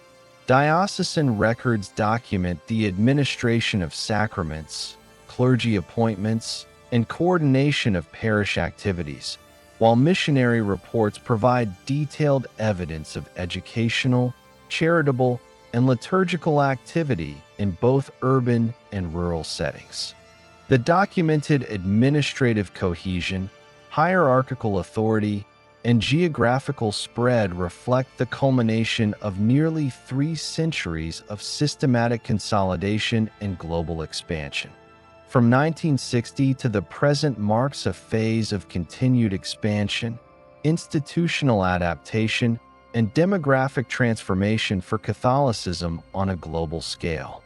Diocesan records document the administration of sacraments, clergy appointments, and coordination of parish activities, while missionary reports provide detailed evidence of educational, charitable, and liturgical activity in both urban and rural settings. The documented administrative cohesion, hierarchical authority, and geographical spread reflect the culmination of nearly 3 centuries of systematic consolidation and global expansion. From 1960 to the present marks a phase of continued expansion, institutional adaptation, and demographic transformation for Catholicism on a global scale.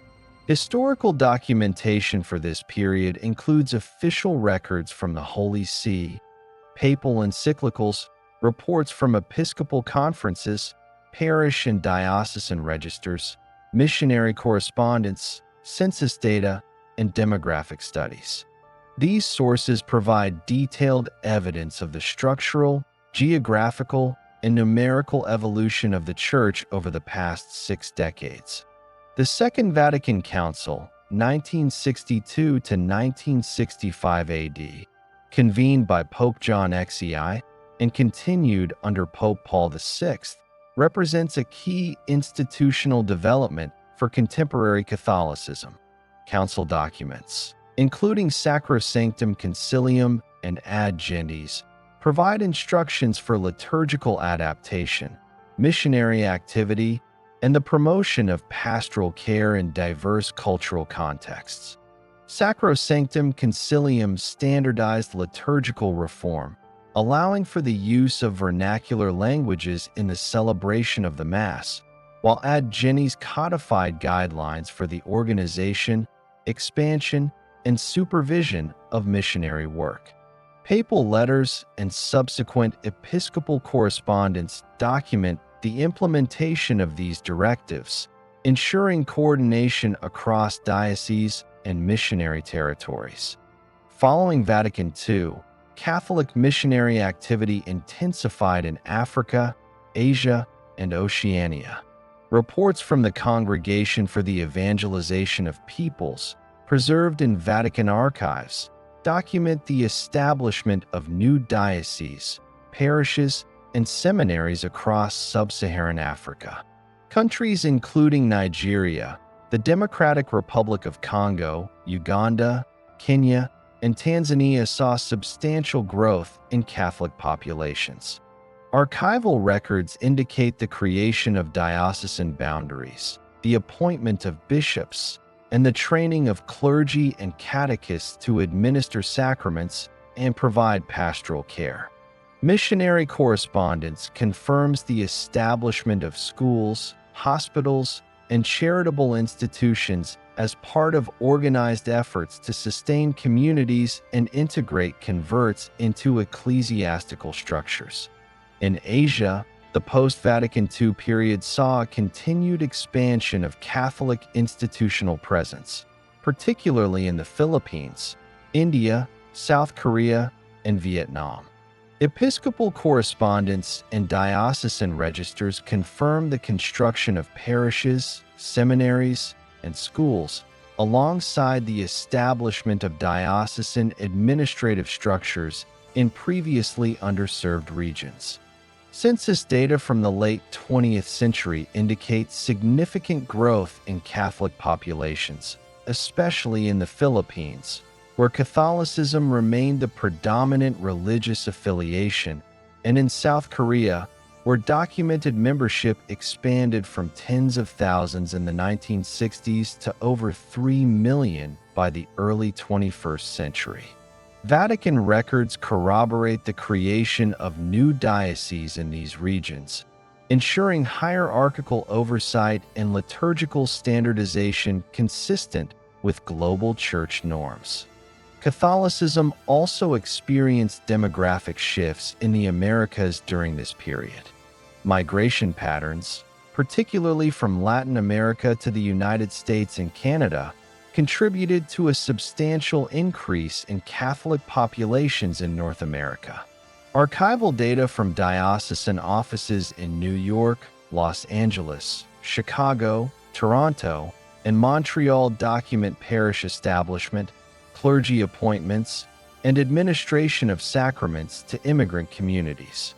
Historical documentation for this period includes official records from the Holy See, papal encyclicals, reports from episcopal conferences, parish and diocesan registers, missionary correspondence, census data, and demographic studies. These sources provide detailed evidence of the structural, geographical, and numerical evolution of the Church over the past 6 decades. The Second Vatican Council, 1962 to 1965 AD, convened by Pope John XI and continued under Pope Paul VI, represents a key institutional development for contemporary Catholicism. Council documents, including Sacrosanctum Concilium and Ad Gentes, provide instructions for liturgical adaptation, missionary activity, and the promotion of pastoral care in diverse cultural contexts. Sacrosanctum Concilium standardized liturgical reform, allowing for the use of vernacular languages in the celebration of the Mass, while Ad Gentes codified guidelines for the organization, expansion, and supervision of missionary work. Papal letters and subsequent episcopal correspondence document the implementation of these directives, ensuring coordination across dioceses and missionary territories. Following Vatican II, Catholic missionary activity intensified in Africa, Asia, and Oceania. Reports from the Congregation for the Evangelization of Peoples, preserved in Vatican archives, document the establishment of new dioceses, parishes, and seminaries across sub-Saharan Africa. Countries including Nigeria, the Democratic Republic of Congo, Uganda, Kenya, and Tanzania saw substantial growth in Catholic populations. Archival records indicate the creation of diocesan boundaries, the appointment of bishops, and the training of clergy and catechists to administer sacraments and provide pastoral care. Missionary correspondence confirms the establishment of schools, hospitals, and charitable institutions as part of organized efforts to sustain communities and integrate converts into ecclesiastical structures. In Asia, the post-Vatican II period saw a continued expansion of Catholic institutional presence, particularly in the Philippines, India, South Korea, and Vietnam. Episcopal correspondence and diocesan registers confirm the construction of parishes, seminaries, and schools, alongside the establishment of diocesan administrative structures in previously underserved regions. Census data from the late 20th century indicates significant growth in Catholic populations, especially in the Philippines, where Catholicism remained the predominant religious affiliation, and in South Korea, where documented membership expanded from tens of thousands in the 1960s to over 3 million by the early 21st century. Vatican records corroborate the creation of new dioceses in these regions, ensuring hierarchical oversight and liturgical standardization consistent with global church norms. Catholicism also experienced demographic shifts in the Americas during this period. Migration patterns, particularly from Latin America to the United States and Canada, contributed to a substantial increase in Catholic populations in North America. Archival data from diocesan offices in New York, Los Angeles, Chicago, Toronto, and Montreal document parish establishment, clergy appointments, and administration of sacraments to immigrant communities.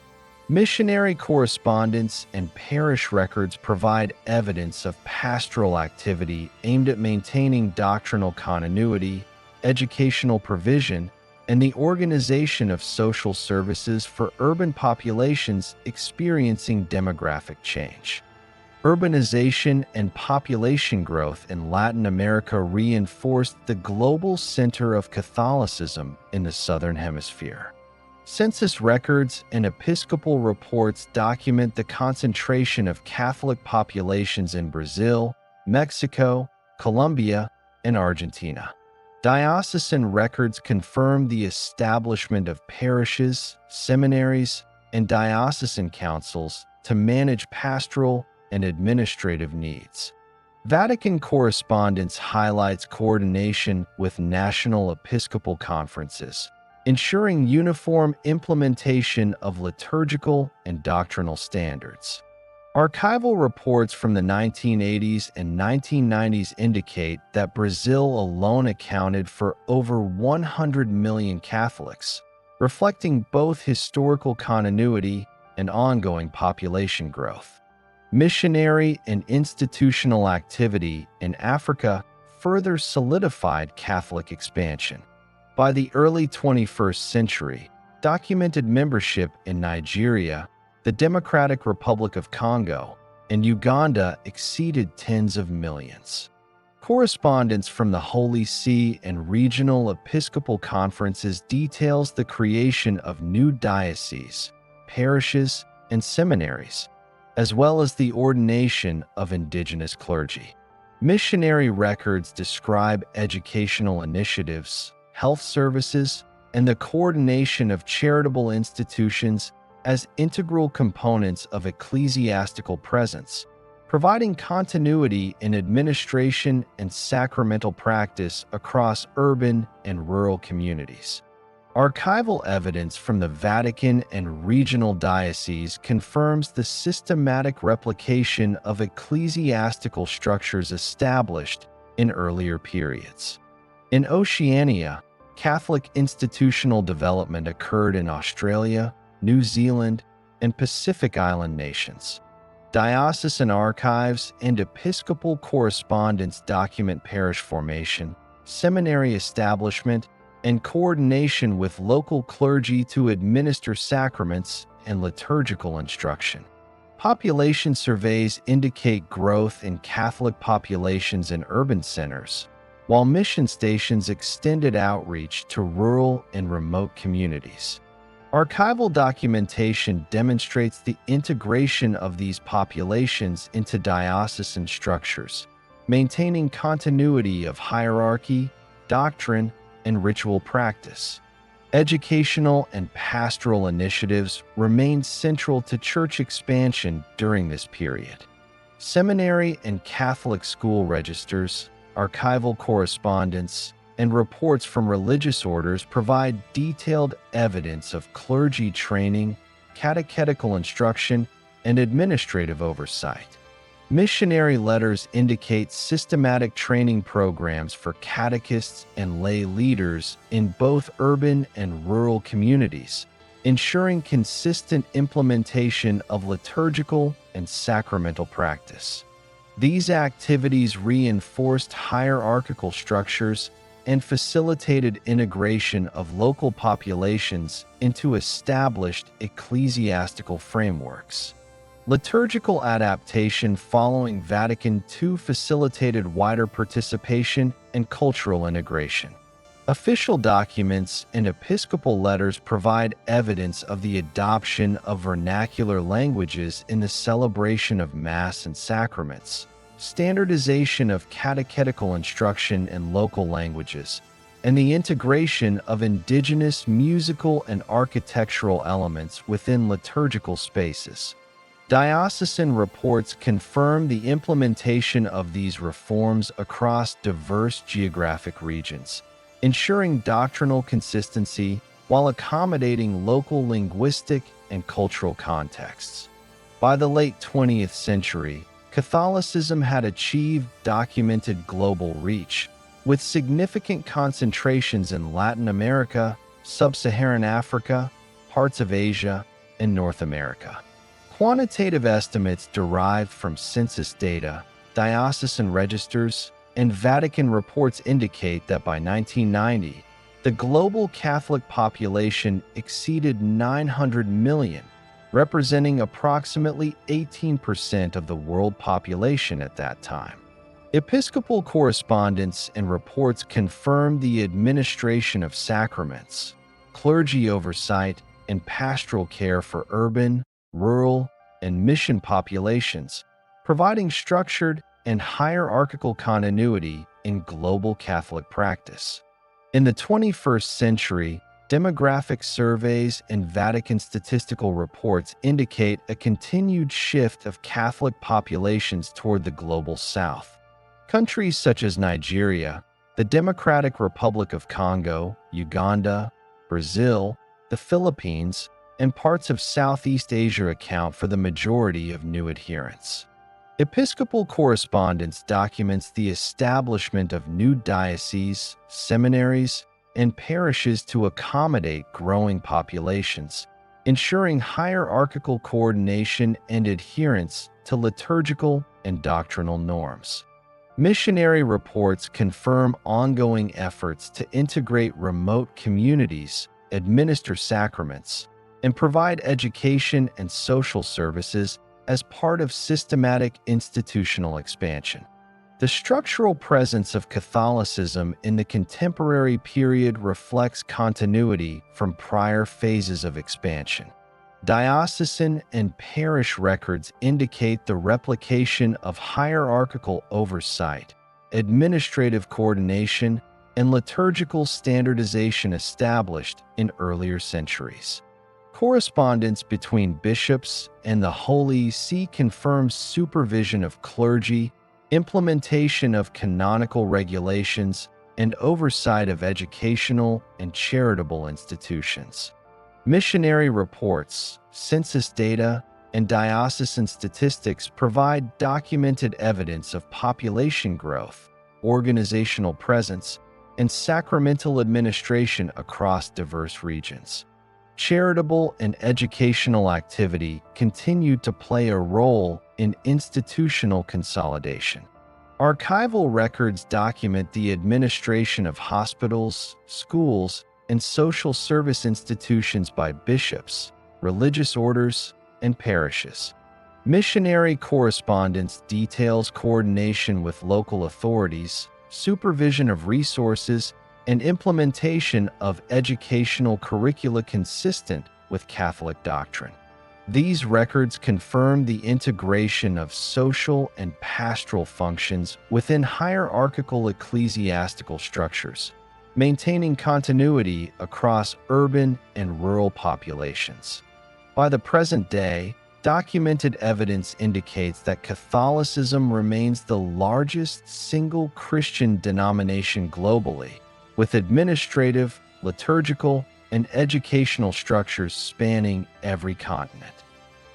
Missionary correspondence and parish records provide evidence of pastoral activity aimed at maintaining doctrinal continuity, educational provision, and the organization of social services for urban populations experiencing demographic change. Urbanization and population growth in Latin America reinforced the global center of Catholicism in the Southern Hemisphere. Census records and episcopal reports document the concentration of Catholic populations in Brazil, Mexico, Colombia, and Argentina. Diocesan records confirm the establishment of parishes, seminaries, and diocesan councils to manage pastoral and administrative needs. Vatican correspondence highlights coordination with national episcopal conferences, ensuring uniform implementation of liturgical and doctrinal standards. Archival reports from the 1980s and 1990s indicate that Brazil alone accounted for over 100 million Catholics, reflecting both historical continuity and ongoing population growth. Missionary and institutional activity in Africa further solidified Catholic expansion. By the early 21st century, documented membership in Nigeria, the Democratic Republic of Congo, and Uganda exceeded tens of millions. Correspondence from the Holy See and regional episcopal conferences details the creation of new dioceses, parishes, and seminaries, as well as the ordination of indigenous clergy. Missionary records describe educational initiatives, health services, and the coordination of charitable institutions as integral components of ecclesiastical presence, providing continuity in administration and sacramental practice across urban and rural communities. Archival evidence from the Vatican and regional dioceses confirms the systematic replication of ecclesiastical structures established in earlier periods. In Oceania, Catholic institutional development occurred in Australia, New Zealand, and Pacific Island nations. Diocesan archives and episcopal correspondence document parish formation, seminary establishment, and coordination with local clergy to administer sacraments and liturgical instruction. Population surveys indicate growth in Catholic populations in urban centers, while mission stations extended outreach to rural and remote communities. Archival documentation demonstrates the integration of these populations into diocesan structures, maintaining continuity of hierarchy, doctrine, and ritual practice. Educational and pastoral initiatives remained central to church expansion during this period. Seminary and Catholic school registers, archival correspondence, and reports from religious orders provide detailed evidence of clergy training, catechetical instruction, and administrative oversight. Missionary letters indicate systematic training programs for catechists and lay leaders in both urban and rural communities, ensuring consistent implementation of liturgical and sacramental practice. These activities reinforced hierarchical structures and facilitated integration of local populations into established ecclesiastical frameworks. Liturgical adaptation following Vatican II facilitated wider participation and cultural integration. Official documents and episcopal letters provide evidence of the adoption of vernacular languages in the celebration of Mass and sacraments, standardization of catechetical instruction in local languages, and the integration of indigenous musical and architectural elements within liturgical spaces. Diocesan reports confirm the implementation of these reforms across diverse geographic regions, ensuring doctrinal consistency while accommodating local linguistic and cultural contexts. By the late 20th century, Catholicism had achieved documented global reach, with significant concentrations in Latin America, Sub-Saharan Africa, parts of Asia, and North America. Quantitative estimates derived from census data, diocesan registers, and Vatican reports indicate that by 1990, the global Catholic population exceeded 900 million, representing approximately 18% of the world population at that time. Episcopal correspondence and reports confirm the administration of sacraments, clergy oversight, and pastoral care for urban, rural, and mission populations, providing structured and hierarchical continuity in global Catholic practice. In the 21st century, demographic surveys and Vatican statistical reports indicate a continued shift of Catholic populations toward the global South. Countries such as Nigeria, the Democratic Republic of Congo, Uganda, Brazil, the Philippines, and parts of Southeast Asia account for the majority of new adherents. Episcopal correspondence documents the establishment of new dioceses, seminaries, and parishes to accommodate growing populations, ensuring hierarchical coordination and adherence to liturgical and doctrinal norms. Missionary reports confirm ongoing efforts to integrate remote communities, administer sacraments, and provide education and social services as part of systematic institutional expansion. The structural presence of Catholicism in the contemporary period reflects continuity from prior phases of expansion. Diocesan and parish records indicate the replication of hierarchical oversight, administrative coordination, and liturgical standardization established in earlier centuries. Correspondence between bishops and the Holy See confirms supervision of clergy, implementation of canonical regulations, and oversight of educational and charitable institutions. Missionary reports, census data, and diocesan statistics provide documented evidence of population growth, organizational presence, and sacramental administration across diverse regions. Charitable and educational activity continued to play a role in institutional consolidation. Archival records document the administration of hospitals, schools, and social service institutions by bishops, religious orders, and parishes. Missionary correspondence details coordination with local authorities, supervision of resources, and implementation of educational curricula consistent with Catholic doctrine. These records confirm the integration of social and pastoral functions within hierarchical ecclesiastical structures, maintaining continuity across urban and rural populations. By the present day, documented evidence indicates that Catholicism remains the largest single Christian denomination globally, with administrative, liturgical, and educational structures spanning every continent.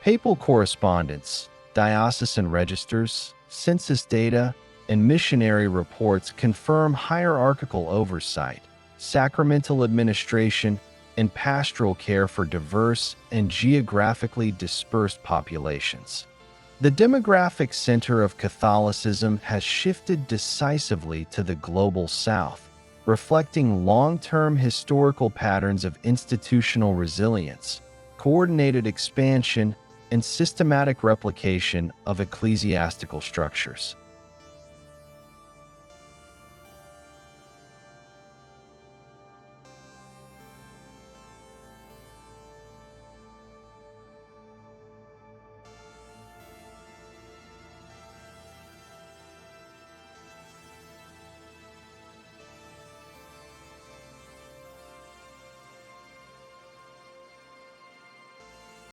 Papal correspondence, diocesan registers, census data, and missionary reports confirm hierarchical oversight, sacramental administration, and pastoral care for diverse and geographically dispersed populations. The demographic center of Catholicism has shifted decisively to the global south, reflecting long-term historical patterns of institutional resilience, coordinated expansion, and systematic replication of ecclesiastical structures.